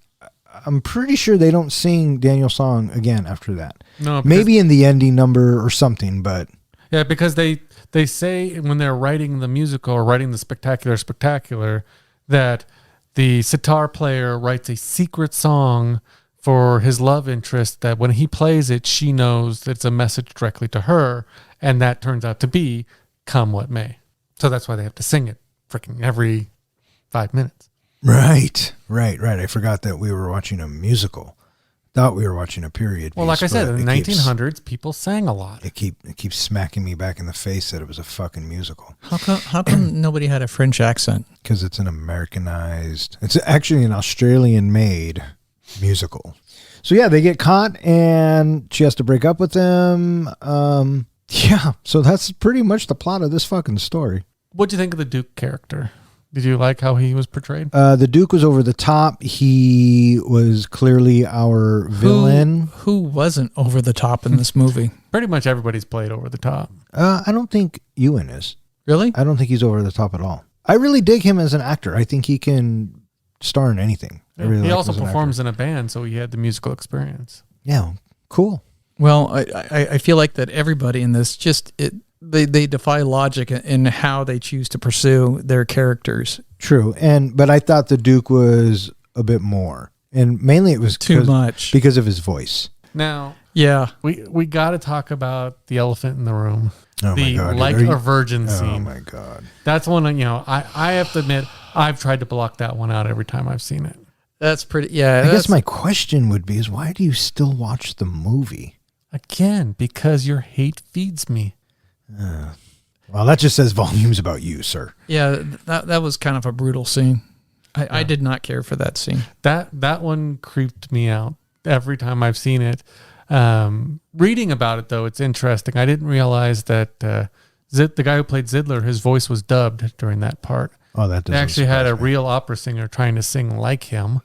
I'm pretty sure they don't sing Daniel's song again after that. No, maybe in the ending number or something, but yeah, because they say when they're writing the musical or writing the spectacular that the sitar player writes a secret song for his love interest that when he plays it, she knows that it's a message directly to her, and that turns out to be Come What May. So that's why they have to sing it freaking every 5 minutes. Right. I forgot that we were watching a musical. Thought we were watching a period Well, piece, like I said, but in the it keeps- 1900s, people sang a lot. It keeps smacking me back in the face that it was a fucking musical How come nobody had a French accent? because it's an Americanized. It's actually an Australian-made musical. So yeah, they get caught and she has to break up with them. Yeah, so that's pretty much the plot of this fucking story. What'd you think of the Duke character? Did you like how he was portrayed? The Duke was over the top. He was clearly our villain. Who wasn't over the top in this movie? Pretty much everybody's played over the top. I don't think Ewan is. Really? I don't think he's over the top at all. I really dig him as an actor. I think he can star in anything. I really He like also him as an performs in a band, so he had the musical experience. actor. Yeah, cool. Well, I feel like that everybody in this they defy logic in how they choose to pursue their characters. True. But I thought the Duke was a bit more. And mainly it was Too much. because of his voice. Now, Yeah. we got to talk about the elephant in the room. Oh The my God. like Are you- a virgin Oh scene. my God. That's one, I have to admit, I've tried to block that one out every time I've seen it. That's pretty. Yeah. I guess my question would be is why do you still watch the movie? Again, because your hate feeds me. Well, that just says volumes about you, sir. Yeah, that was kind of a brutal scene. I did not care for that scene. That one creeped me out every time I've seen it. Reading about it, though, it's interesting. I didn't realize that the guy who played Zidler, his voice was dubbed during that part. Oh, that They doesn't actually had a surprise me. real opera singer trying to sing like him.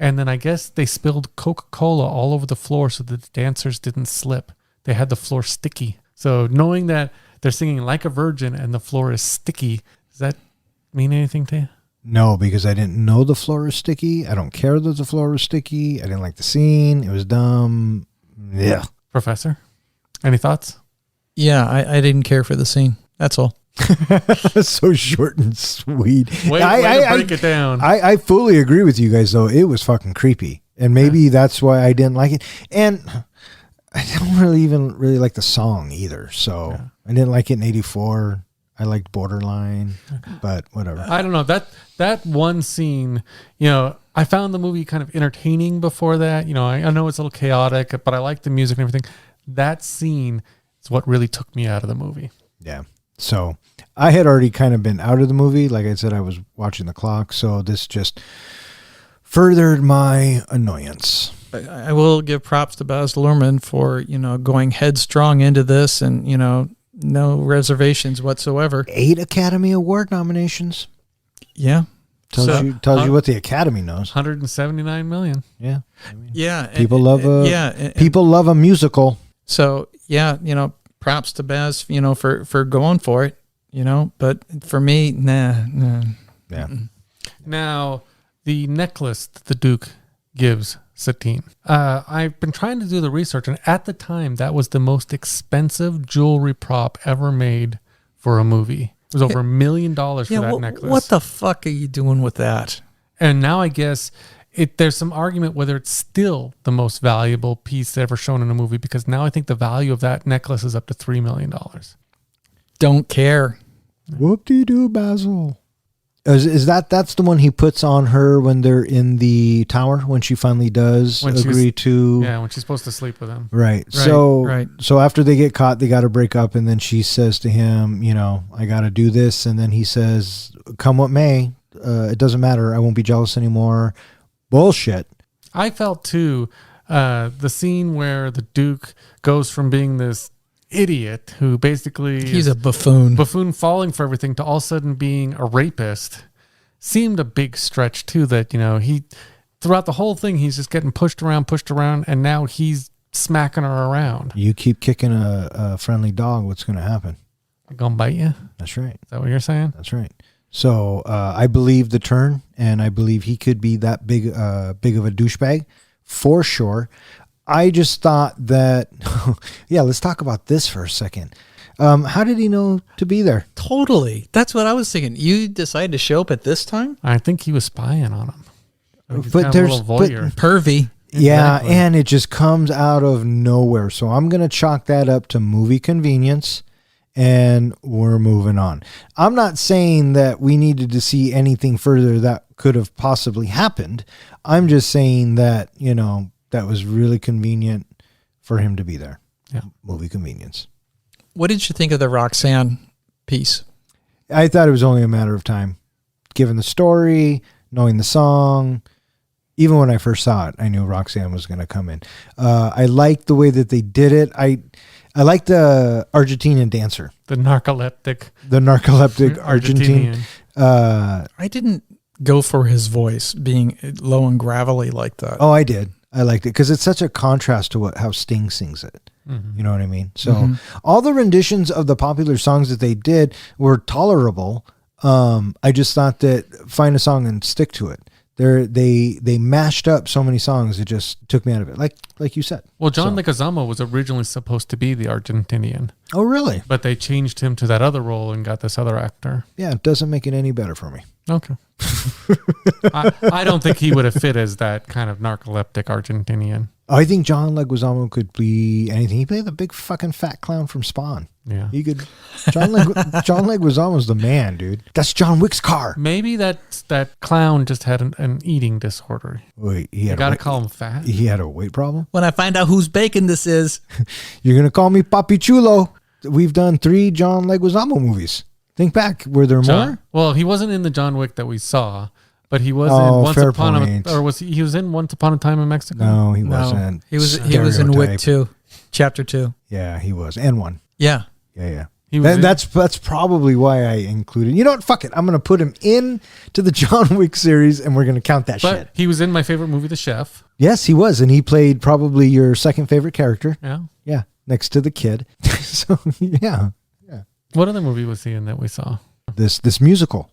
And then I guess they spilled Coca-Cola all over the floor so that the dancers didn't slip. They had the floor sticky. So knowing that they're singing like a virgin and the floor is sticky, does that mean anything to you? No, because I didn't know the floor was sticky. I don't care that the floor was sticky. I didn't like the scene. It was dumb. Yeah. Professor, any thoughts? Yeah, I didn't care for the scene. That's all. So short and sweet. Way to break it down. I fully agree with you guys, though. It was fucking creepy. And maybe that's why I didn't like it. And I don't really like the song either. So I didn't like it in 84. I liked Borderline, but whatever. I don't know. That one scene, I found the movie kind of entertaining before that. I know it's a little chaotic, but I like the music and everything. That scene is what really took me out of the movie. Yeah. So I had already kind of been out of the movie. Like I said, I was watching the clock. So this just furthered my annoyance. I will give props to Baz Luhrmann for, going headstrong into this and, no reservations whatsoever. 8 Academy Award nominations. Yeah. Tells you what the Academy knows. 179 million. Yeah. Yeah. People love people love a musical. So, yeah, props to Baz, for going for it, but for me, nah. Yeah. Now, the necklace that the Duke gives Satine. I've been trying to do the research, and at the time, that was the most expensive jewelry prop ever made for a movie. It was over $1 million for that necklace. What the fuck are you doing with that? And now I guess there's some argument whether it's still the most valuable piece ever shown in a movie, because now I think the value of that necklace is up to $3 million. Don't care. Whoop-de-doo, Basil. Is that's the one he puts on her when they're in the tower, when she finally does When she's- agree to Yeah, when she's supposed to sleep with him. right. Right, So right. so after they get caught, they got to break up, and then she says to him, you know, I got to do this, and then he says, come what may, it doesn't matter, I won't be jealous anymore. Bullshit. I felt too the scene where the Duke goes from being this idiot who basically He's is a buffoon. buffoon falling for everything to all of a sudden being a rapist seemed a big stretch too. That, you know, he throughout the whole thing he's just getting pushed around, and now he's smacking her around. You keep kicking a friendly dog, what's going to happen? Gonna bite you? Is That's right. that what you're saying? That's right. So I believe the turn, and I believe he could be that big of a douchebag for sure. I just thought that, yeah, let's talk about this for a second. How did he know to be there? Totally. That's what I was thinking. You decided to show up at this time? I think he was spying on him. He's But kind of a there's- little voyeur. Pervy. Yeah, Exactly. and it just comes out of nowhere. So I'm going to chalk that up to movie convenience, and we're moving on. I'm not saying that we needed to see anything further that could have possibly happened. I'm just saying that, you know, that was really convenient for him to be there. Yeah. Movie convenience. What did you think of the Roxanne piece? I thought it was only a matter of time. Given the story, knowing the song, even when I first saw it, I knew Roxanne was going to come in. I liked the way that they did it. I like the Argentinian dancer, The narcoleptic the narcoleptic Argentine. Argentinian. I didn't go for his voice being low and gravelly like that. Oh, I did. I liked it because it's such a contrast to how Sting sings it. You know what I mean? So all the renditions of the popular songs that they did were tolerable. I just thought that find a song and stick to it. They mashed up so many songs, it just took me out of it. Like you said. Well, John So- Leguizamo was originally supposed to be the Argentinian, Oh, really? but they changed him to that other role and got this other actor. Yeah, it doesn't make it any better for me. Okay. I don't think he would have fit as that kind of narcoleptic Argentinian. I think John Leguizamo could be anything. He played the big fucking fat clown from Spawn. Yeah. He could. John Leguizamo's the man, dude. That's John Wick's car. Maybe that clown just had an eating disorder. Wait, he You had got to a weight, call him fat. he had a weight problem. When I find out whose bacon this is, You're gonna call me Papi Chulo. We've done 3 John Leguizamo movies. Think back. Were there more? Well, he wasn't in the John Wick that we saw, but he was Oh, in Once fair Upon point. a, or was he was in Once Upon a Time in Mexico? No, he No, wasn't. he was in Wick Stereotype. 2, Chapter 2. Yeah, he was. And 1. Yeah. Yeah. He was in- That's probably why I included. You know what? Fuck it. I'm gonna put him in to the John Wick series, and we're gonna count that but shit. he was in my favorite movie, The Chef. Yes, he was, and he played probably your second favorite character. Yeah. Yeah, next to the kid. So yeah, What other movie was he in that we saw? this musical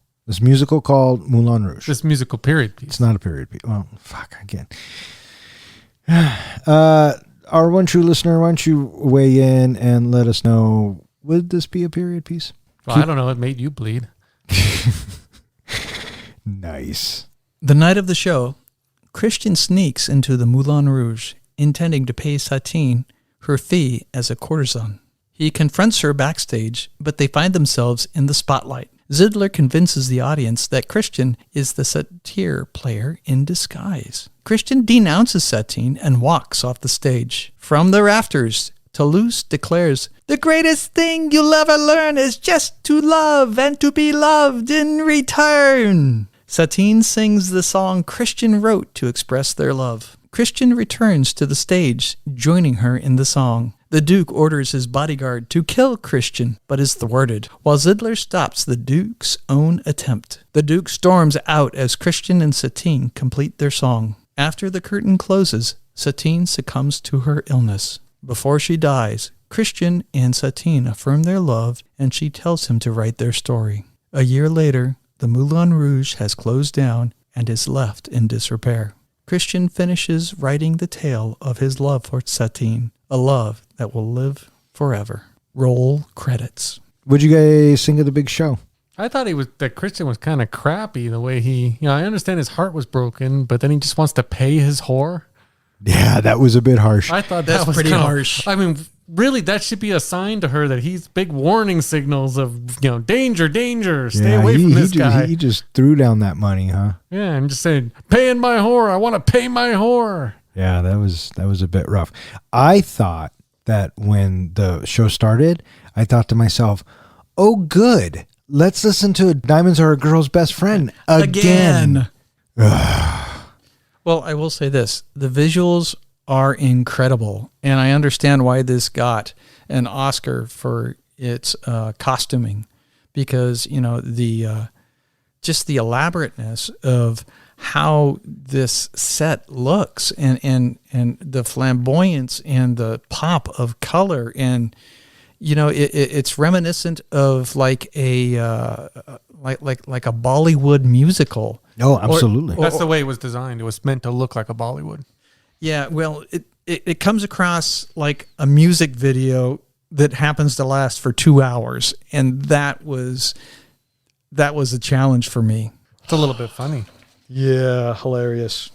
called Moulin Rouge. This musical period piece. It's not a period piece. Well, fuck again. Our one true listener, why don't you weigh in and let us know? Would this be a period piece? Well, I don't know. It made you bleed. Nice. The night of the show, Christian sneaks into the Moulin Rouge, intending to pay Satine her fee as a courtesan. He confronts her backstage, but they find themselves in the spotlight. Zidler convinces the audience that Christian is the satyr player in disguise. Christian denounces Satine and walks off the stage. From the rafters, Toulouse declares, "The greatest thing you'll ever learn is just to love and to be loved in return." Satine sings the song Christian wrote to express their love. Christian returns to the stage, joining her in the song. The Duke orders his bodyguard to kill Christian, but is thwarted, while Zidler stops the Duke's own attempt. The Duke storms out as Christian and Satine complete their song. After the curtain closes, Satine succumbs to her illness. Before she dies, Christian and Satine affirm their love, and she tells him to write their story. A year later, the Moulin Rouge has closed down and is left in disrepair. Christian finishes writing the tale of his love for Satine, a love that will live forever. Roll credits. What'd you guys think of the big show? I thought that Christian was kind of crappy the way I understand his heart was broken, but then he just wants to pay his whore. Yeah, that was a bit harsh. I thought That's that was pretty kinda- harsh. I mean, really, that should be a sign to her that he's big warning signals of, danger, danger, stay away from this guy. He just threw down that money, huh? Yeah, and just saying, paying my whore. I want to pay my whore. Yeah, that was a bit rough. I thought that when the show started, I thought to myself, oh, good. Let's listen to Diamonds Are a Girl's Best Friend again. Well, I will say this. The visuals are incredible, and I understand why this got an Oscar for its costuming, because the just the elaborateness of how this set looks, and the flamboyance and the pop of color, and it's reminiscent of like a like a Bollywood musical. Oh, absolutely. That's the way it was designed. It was meant to look like a Bollywood. Yeah, well, it comes across like a music video that happens to last for 2 hours, and that was a challenge for me. It's a little bit funny. Yeah, hilarious.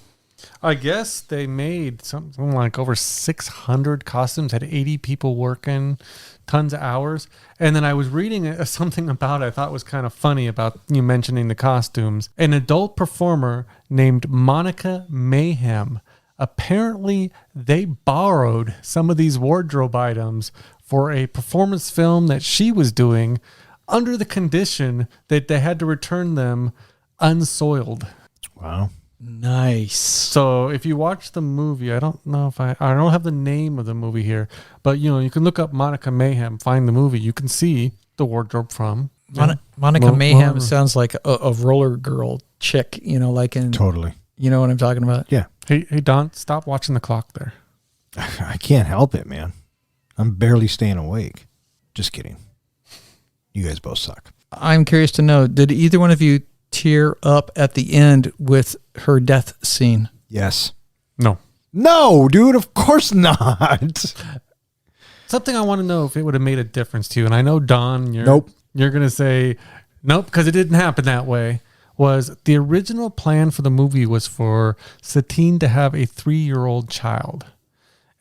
I guess they made something like over 600 costumes, had 80 people working, tons of hours. And then I was reading something about it I thought was kind of funny about you mentioning the costumes. An adult performer named Monica Mayhem, apparently they borrowed some of these wardrobe items for a performance film that she was doing under the condition that they had to return them unsoiled. Wow. Nice. So if you watch the movie, I don't know if I don't have the name of the movie here, but you can look up Monica Mayhem, find the movie. You can see the wardrobe from Monica Mayhem sounds like a roller girl chick, like in Totally. You know what I'm talking about? Yeah. Hey Don, stop watching the clock there. I can't help it, man. I'm barely staying awake. Just kidding. You guys both suck. I'm curious to know, did either one of you tear up at the end with her death scene? Yes. No, dude, of course not. Something I want to know if it would have made a difference to you, and I know Don, you're going to say nope because it didn't happen that way. Was the original plan for the movie was for Satine to have a 3-year-old child,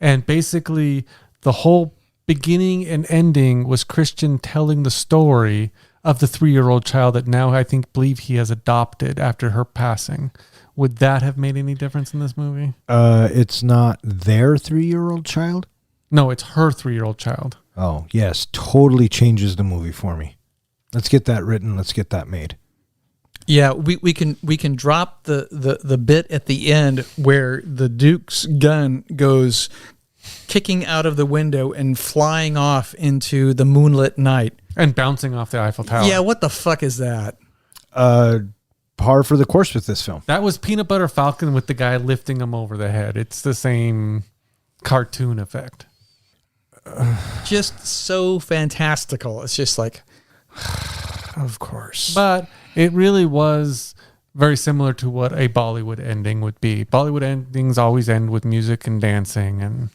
and basically the whole beginning and ending was Christian telling the story of the 3-year-old child that now I believe he has adopted after her passing. Would that have made any difference in this movie? It's not their 3-year-old child? No, it's her 3-year-old child. Oh, yes. Totally changes the movie for me. Let's get that written. Let's get that made. Yeah, we can drop the bit at the end where the Duke's gun goes kicking out of the window and flying off into the moonlit night. And bouncing off the Eiffel Tower. Yeah, what the fuck is that? Par for the course with this film. That was Peanut Butter Falcon with the guy lifting him over the head. It's the same cartoon effect. Just so fantastical. It's just like, of course. But it really was very similar to what a Bollywood ending would be. Bollywood endings always end with music and dancing. And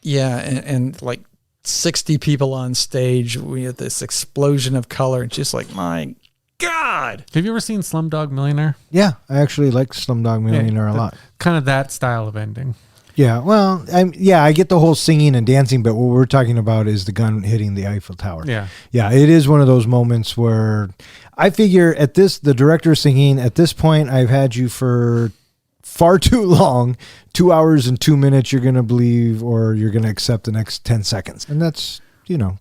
yeah, and like 60 people on stage. We had this explosion of color. It's just like, my God. Have you ever seen Slumdog Millionaire? Yeah, I actually like Slumdog Millionaire a lot. Kind of that style of ending. Yeah, well, I get the whole singing and dancing, but what we're talking about is the gun hitting the Eiffel Tower. Yeah. Yeah, it is one of those moments where I figure the director singing, at this point, I've had you for far too long, 2 hours and 2 minutes, you're going to believe, or you're going to accept the next 10 seconds. And that's,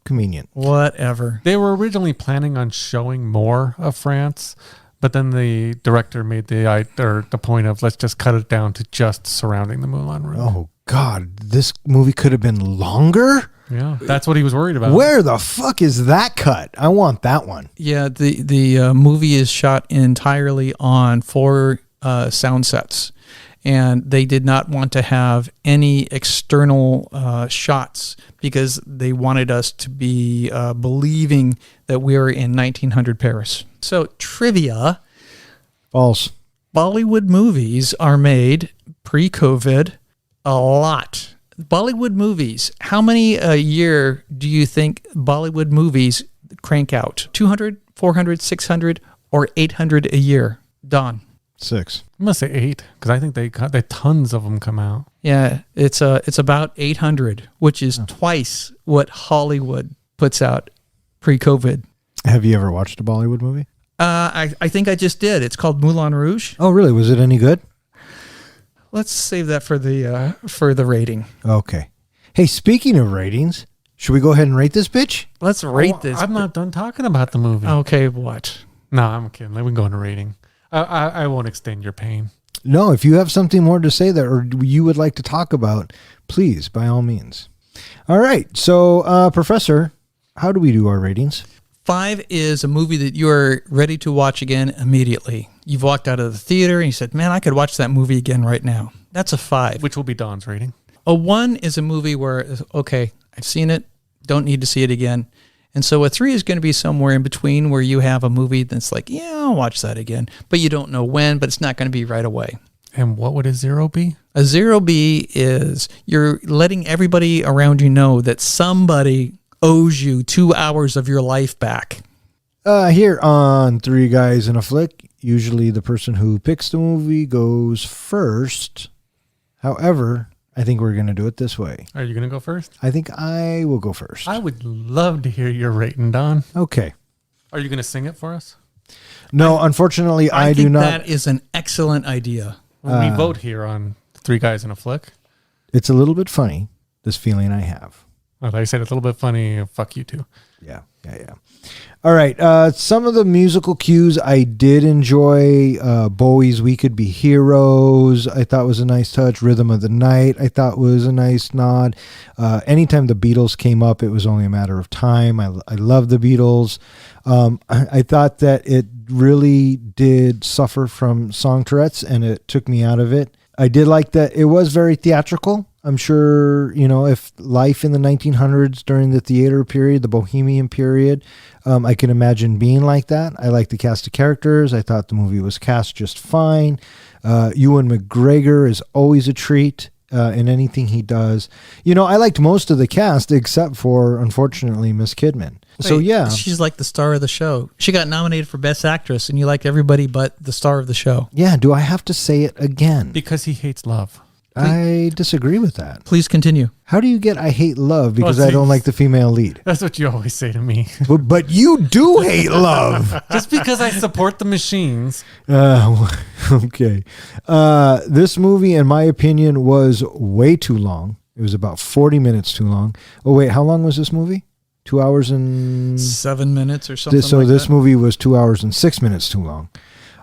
convenient. Whatever. They were originally planning on showing more of France, but then the director made the point of let's just cut it down to just surrounding the Moulin Rouge. Oh, God, this movie could have been longer? Yeah, that's what he was worried about. Where the fuck is that cut? I want that one. Yeah, the movie is shot entirely on 4 sound sets, and they did not want to have any external shots because they wanted us to be believing that we were in 1900 Paris. So, trivia. False. Bollywood movies are made pre-COVID a lot. Bollywood movies, how many a year do you think Bollywood movies crank out? 200, 400, 600, or 800 a year? Don? 6. I'm gonna say 8 because I think they tons of them come out. Yeah, it's about 800, which is twice what Hollywood puts out pre-COVID. Have you ever watched a Bollywood movie? I think I just did. It's called Moulin Rouge. Oh, really? Was it any good? Let's save that for the rating. Okay. Hey, speaking of ratings, should we go ahead and rate this bitch? Let's rate this. I'm not done talking about the movie. Okay, what? No, I'm kidding. We can go into rating. I won't extend your pain. No, if you have something more to say that or you would like to talk about, please, by all means. All right. So, Professor, how do we do our ratings? 5 is a movie that you are ready to watch again immediately. You've walked out of the theater and you said, man, I could watch that movie again right now. That's a 5. Which will be Don's rating. A 1 is a movie where, okay, I've seen it, don't need to see it again. And so a 3 is going to be somewhere in between where you have a movie that's like, yeah, I'll watch that again. But you don't know when, but it's not going to be right away. And what would a 0 be? A 0B is you're letting everybody around you know that somebody owes you 2 hours of your life back. Here on Three Guys in a Flick, usually the person who picks the movie goes first. However, I think we're going to do it this way. Are you going to go first? I think I will go first. I would love to hear your rating, Don. Okay. Are you going to sing it for us? No, unfortunately, I do think not. that is an excellent idea. We vote here on Three Guys in a Flick. It's a little bit funny, this feeling I have. Like I said, it's a little bit funny. Fuck you too. Yeah. All right. Some of the musical cues I did enjoy. Bowie's "We Could Be Heroes" I thought was a nice touch. "Rhythm of the Night" I thought was a nice nod. Anytime the Beatles came up, it was only a matter of time. I love the Beatles. I thought that it really did suffer from song Tourette's, and it took me out of it. I did like that it was very theatrical. I'm sure, if life in the 1900s during the theater period, the Bohemian period, I can imagine being like that. I like the cast of characters. I thought the movie was cast just fine. Ewan McGregor is always a treat in anything he does. I liked most of the cast except for, unfortunately, Miss Kidman. So, Wait, yeah. She's like the star of the show. She got nominated for Best Actress, and you liked everybody but the star of the show. Yeah, do I have to say it again? Because he hates love. I disagree with that. Please continue. How do you get I hate love because Well, I don't see- like the female lead? That's what you always say to me. But you do hate love. Just because I support the machines. Okay. This movie, in my opinion, was way too long. It was about 40 minutes too long. Oh, wait, how long was this movie? 2 hours and... 7 minutes or something So like this that. movie was 2 hours and 6 minutes too long.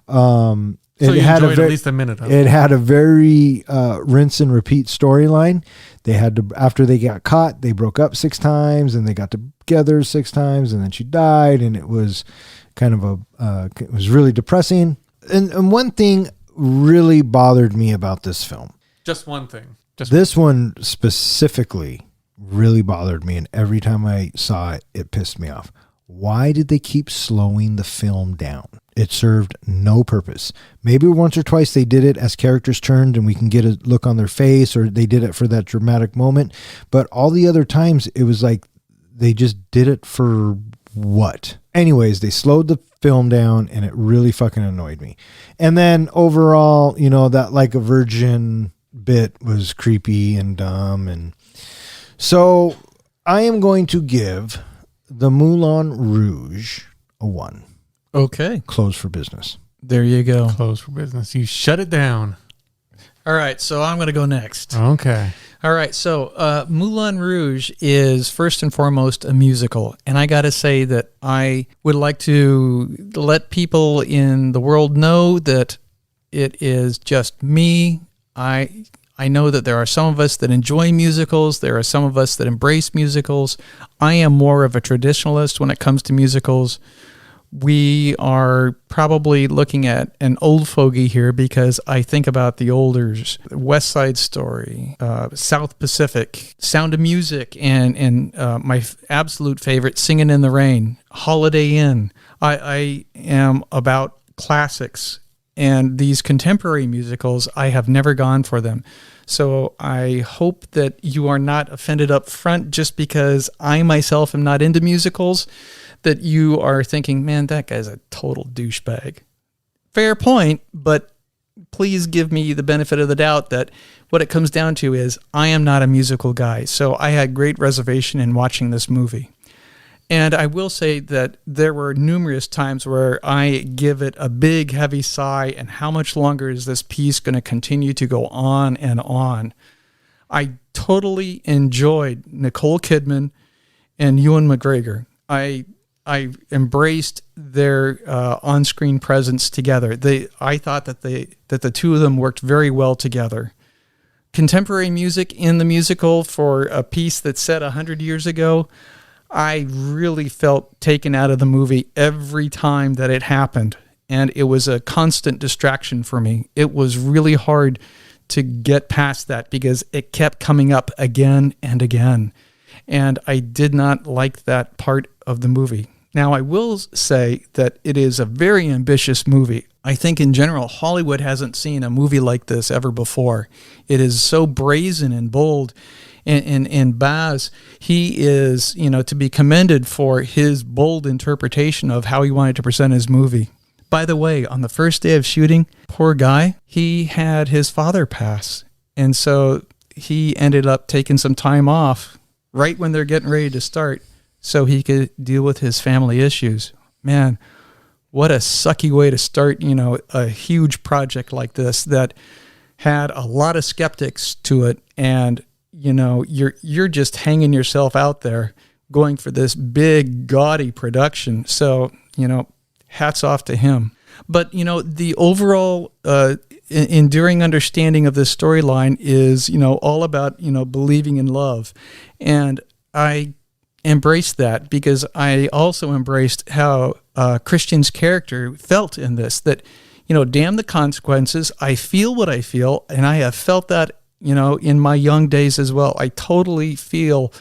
So you enjoyed at least a minute of It had a very rinse and repeat storyline. They had to, after they got caught, they broke up 6 times, and they got together 6 times, and then she died, and it was kind of it was really depressing. And one thing really bothered me about this film. Just one thing. This one specifically really bothered me, and every time I saw it, it pissed me off. Why did they keep slowing the film down? It served no purpose. Maybe once or twice they did it as characters turned and we can get a look on their face, or they did it for that dramatic moment. But all the other times, it was like they just did it for what? Anyways, they slowed the film down, and it really fucking annoyed me. And then overall, that Like a Virgin bit was creepy and dumb. And so I am going to give the Moulin Rouge a 1. Okay. Closed for business. There you go. Closed for business. You shut it down. All right, so I'm going to go next. Okay. All right, so Moulin Rouge is first and foremost a musical. And I got to say that I would like to let people in the world know that it is just me. I know that there are some of us that enjoy musicals. There are some of us that embrace musicals. I am more of a traditionalist when it comes to musicals. We are probably looking at an old fogey here because I think about the olders, West Side Story, South Pacific, Sound of Music, and my absolute favorite, Singing in the Rain, Holiday Inn. I am about classics, and these contemporary musicals, I have never gone for them. So I hope that you are not offended up front just because I myself am not into musicals, that you are thinking, man, that guy's a total douchebag. Fair point, but please give me the benefit of the doubt that what it comes down to is I am not a musical guy. So I had great reservation in watching this movie. And I will say that there were numerous times where I give it a big, heavy sigh, and how much longer is this piece going to continue to go on and on? I totally enjoyed Nicole Kidman and Ewan McGregor. I embraced their on-screen presence together. I thought that the two of them worked very well together. Contemporary music in the musical for a piece that's set 100 years ago, I really felt taken out of the movie every time that it happened. And it was a constant distraction for me. It was really hard to get past that because it kept coming up again and again. And I did not like that part of the movie. Now, I will say that it is a very ambitious movie. I think in general, Hollywood hasn't seen a movie like this ever before. It is so brazen and bold. And Baz, he is, to be commended for his bold interpretation of how he wanted to present his movie. By the way, on the first day of shooting, poor guy, he had his father pass. And so he ended up taking some time off right when they're getting ready to start so he could deal with his family issues. Man, what a sucky way to start, a huge project like this that had a lot of skeptics to it. And you're just hanging yourself out there going for this big gaudy production. So, hats off to him. But, the overall enduring understanding of this storyline is, all about, believing in love. And I embraced that because I also embraced how Christian's character felt in this, that, damn the consequences. I feel what I feel, and I have felt that in my young days as well. I totally feel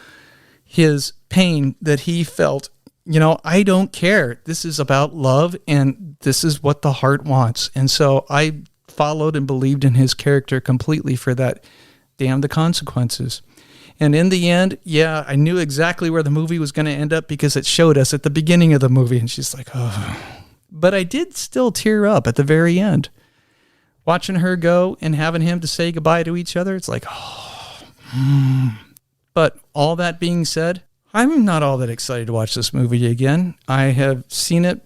his pain that he felt. I don't care. This is about love, and this is what the heart wants. And so I followed and believed in his character completely for that. Damn the consequences. And in the end, yeah, I knew exactly where the movie was going to end up because it showed us at the beginning of the movie. And she's like, oh. But I did still tear up at the very end. Watching her go and having him to say goodbye to each other, it's like, oh. But all that being said, I'm not all that excited to watch this movie again. I have seen it,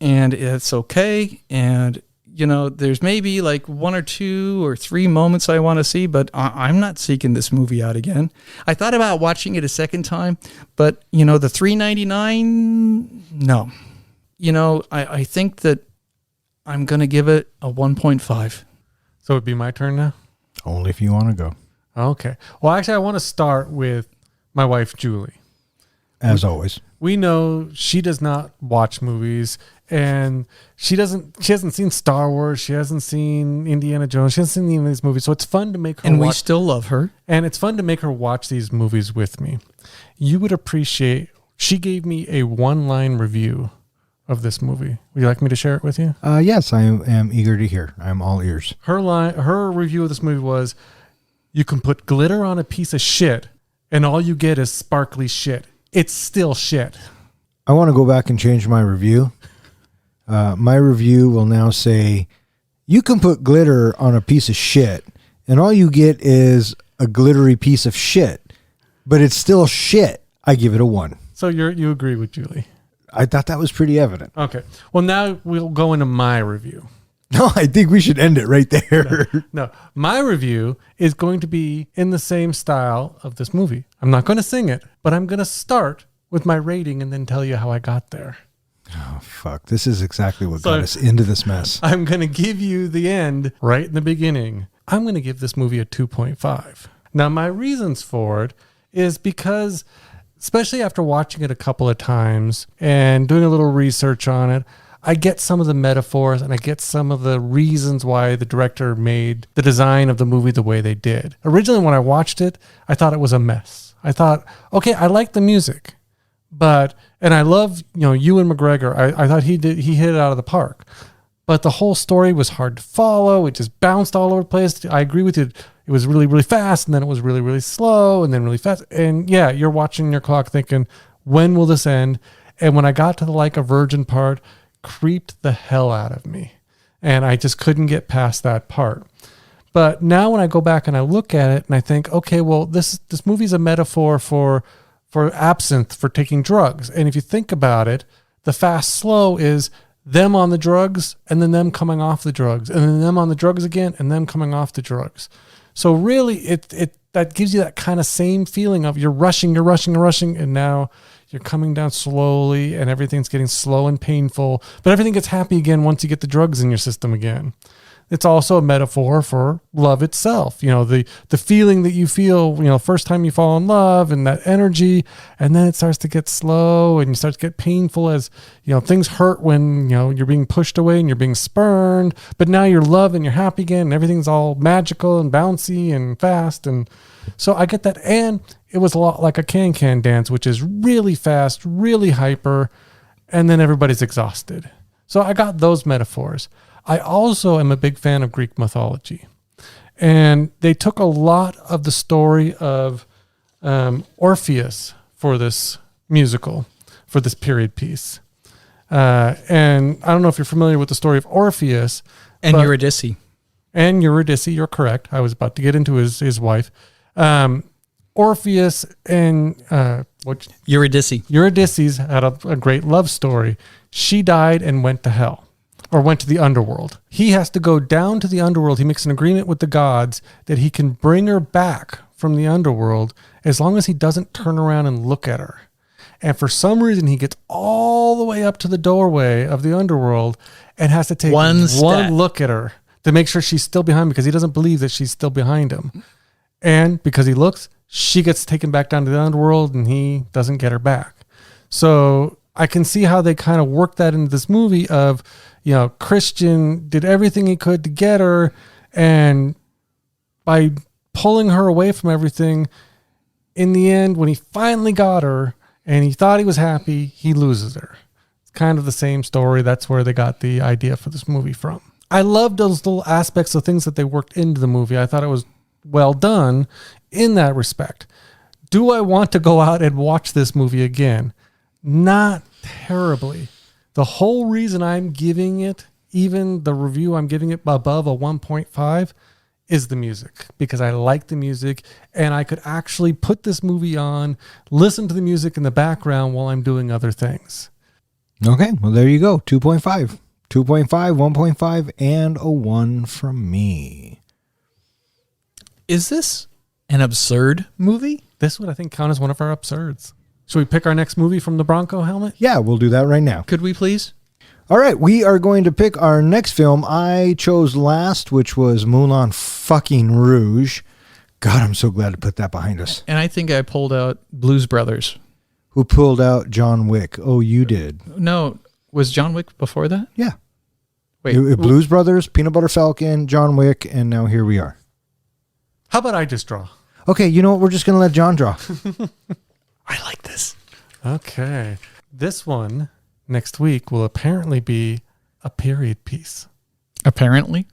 and it's okay. And, there's maybe like 1 or 2 or 3 moments I want to see, but I'm not seeking this movie out again. I thought about watching it a second time, but, the $3.99, no. I think that I'm going to give it a 1.5. So it'd be my turn now? Only if you want to go. Okay. Well, actually, I want to start with my wife, Julie. As always. We know she does not watch movies, and she hasn't seen Star Wars. She hasn't seen Indiana Jones. She hasn't seen any of these movies. So it's fun to make her And watch. we still love her. And it's fun to make her watch these movies with me. You would appreciate, she gave me a 1-line review of this movie. Would you like me to share it with you? Yes, I am eager to hear. I'm all ears. Her review of this movie was, you can put glitter on a piece of shit and all you get is sparkly shit. It's still shit. I want to go back and change my review. My review will now say, you can put glitter on a piece of shit and all you get is a glittery piece of shit, but it's still shit. I give it a 1. So you agree with Julie? I thought that was pretty evident. Okay. Well, now we'll go into my review. No, I think we should end it right there. No, my review is going to be in the same style of this movie. I'm not going to sing it, but I'm going to start with my rating and then tell you how I got there. Oh, fuck. This is exactly what got us into this mess. I'm going to give you the end right in the beginning. I'm going to give this movie a 2.5. Now, my reasons for it is because, especially after watching it a couple of times and doing a little research on it, I get some of the metaphors and I get some of the reasons why the director made the design of the movie the way they did. Originally, when I watched it, I thought it was a mess. I thought, okay, I like the music, and I love, Ewan McGregor. I thought he hit it out of the park, but the whole story was hard to follow. It just bounced all over the place. I agree with you. It was really, really fast, and then it was really, really slow, and then really fast. And yeah, you're watching your clock thinking, when will this end? And when I got to the like a virgin part, creeped the hell out of me. And I just couldn't get past that part. But now when I go back and I look at it and I think, okay, well, this movie's a metaphor for absinthe, for taking drugs. And if you think about it, the fast slow is them on the drugs and then them coming off the drugs and then them on the drugs again and them coming off the drugs. So really it that gives you that kind of same feeling of you're rushing, and now you're coming down slowly and everything's getting slow and painful, but everything gets happy again once you get the drugs in your system again. It's also a metaphor for love itself. You know, the feeling that you feel, you know, first time you fall in love and that energy, and then it starts to get slow and you start to get painful as, you know, things hurt when, you know, you're being pushed away and you're being spurned, but now you're loved and you're happy again and everything's all magical and bouncy and fast. And so I get that. And it was a lot like a can-can dance, which is really fast, really hyper, and then everybody's exhausted. So I got those metaphors. I also am a big fan of Greek mythology. And they took a lot of the story of Orpheus for this musical, for this period piece. And I don't know if you're familiar with the story of Orpheus. And but- Eurydice. And Eurydice, you're correct. I was about to get into his wife. Orpheus and Eurydice had a great love story. She died and went to hell, or went to the underworld. He has to go down to the underworld. He makes an agreement with the gods that he can bring her back from the underworld as long as he doesn't turn around and look at her. And for some reason, he gets all the way up to the doorway of the underworld and has to take One step. look at her to make sure she's still behind him, because he doesn't believe that she's still behind him. And because he looks, she gets taken back down to the underworld and he doesn't get her back. So I can see how they kind of work that into this movie of, you know, Christian did everything he could to get her, and by pulling her away from everything, in the end, when he finally got her and he thought he was happy, he loses her. It's kind of the same story. That's where they got the idea for this movie from. I loved those little aspects of things that they worked into the movie. I thought it was well done in that respect. Do I want to go out and watch this movie again? Not terribly. The whole reason I'm giving it, even the review I'm giving it above a 1.5, is the music, because I like the music and I could actually put this movie on, listen to the music in the background while I'm doing other things. Okay, well, there you go. 2.5. 2.5, 1.5, and a 1 from me. Is this an absurd movie? This would, I think, count as one of our absurds. Should we pick our next movie from the Bronco helmet? Yeah, we'll do that right now. Could we please? All right, we are going to pick our next film. I chose last, which was Moulin fucking Rouge. God, I'm so glad to put that behind us. And I think I pulled out Blues Brothers. Who pulled out John Wick? Oh, you did. No, was John Wick before that? Yeah. Wait, Blues Brothers, Peanut Butter Falcon, John Wick, and now here we are. How about I just draw? Okay, you know what? We're just going to let John draw. I like this. Okay. This one next week will apparently be a period piece. Apparently.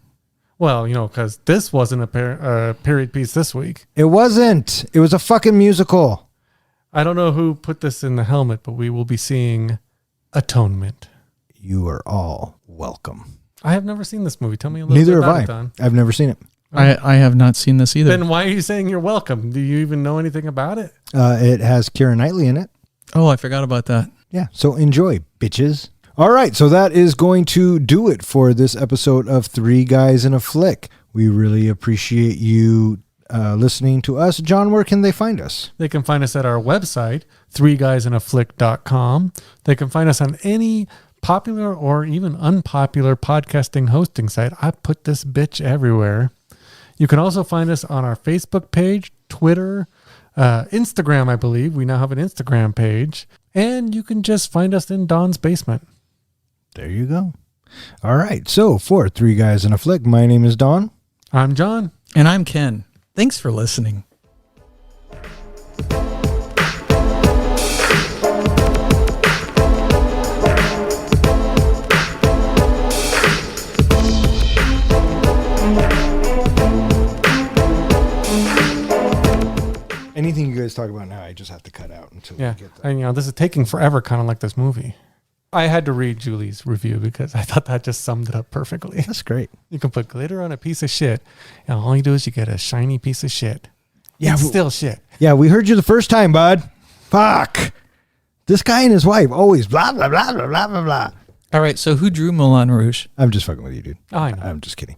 Well, you know, because this wasn't a period piece this week. It wasn't. It was a fucking musical. I don't know who put this in the helmet, but we will be seeing Atonement. You are all welcome. I have never seen this movie. Tell me a little Neither bit about have it, Don. I've never seen it. I have not seen this either. Then why are you saying you're welcome? Do you even know anything about it? It has Keira Knightley in it. Oh, I forgot about that. Yeah, so enjoy, bitches. All right, so that is going to do it for this episode of Three Guys in a Flick. We really appreciate you listening to us. John, where can they find us? They can find us at our website, threeguysinaflick.com. They can find us on any popular or even unpopular podcasting hosting site. I put this bitch everywhere. You can also find us on our Facebook page, Twitter, Instagram, I believe. We now have an Instagram page. And you can just find us in Don's basement. There you go. All right, so for Three Guys in a Flick, my name is Don. I'm John. And I'm Ken. Thanks for listening. Anything you guys talk about now, I just have to cut out until we Yeah. get that. And, you know, this is taking forever, kind of like this movie. I had to read Julie's review because I thought that just summed it up perfectly. That's great. You can put glitter on a piece of shit, and all you do is you get a shiny piece of shit. Yeah, It's w- still shit. Yeah, we heard you the first time, bud. Fuck. This guy and his wife always blah, blah, blah, blah, blah, blah, blah. All right, so who drew Moulin Rouge? I'm just fucking with you, dude. I know. I'm just kidding.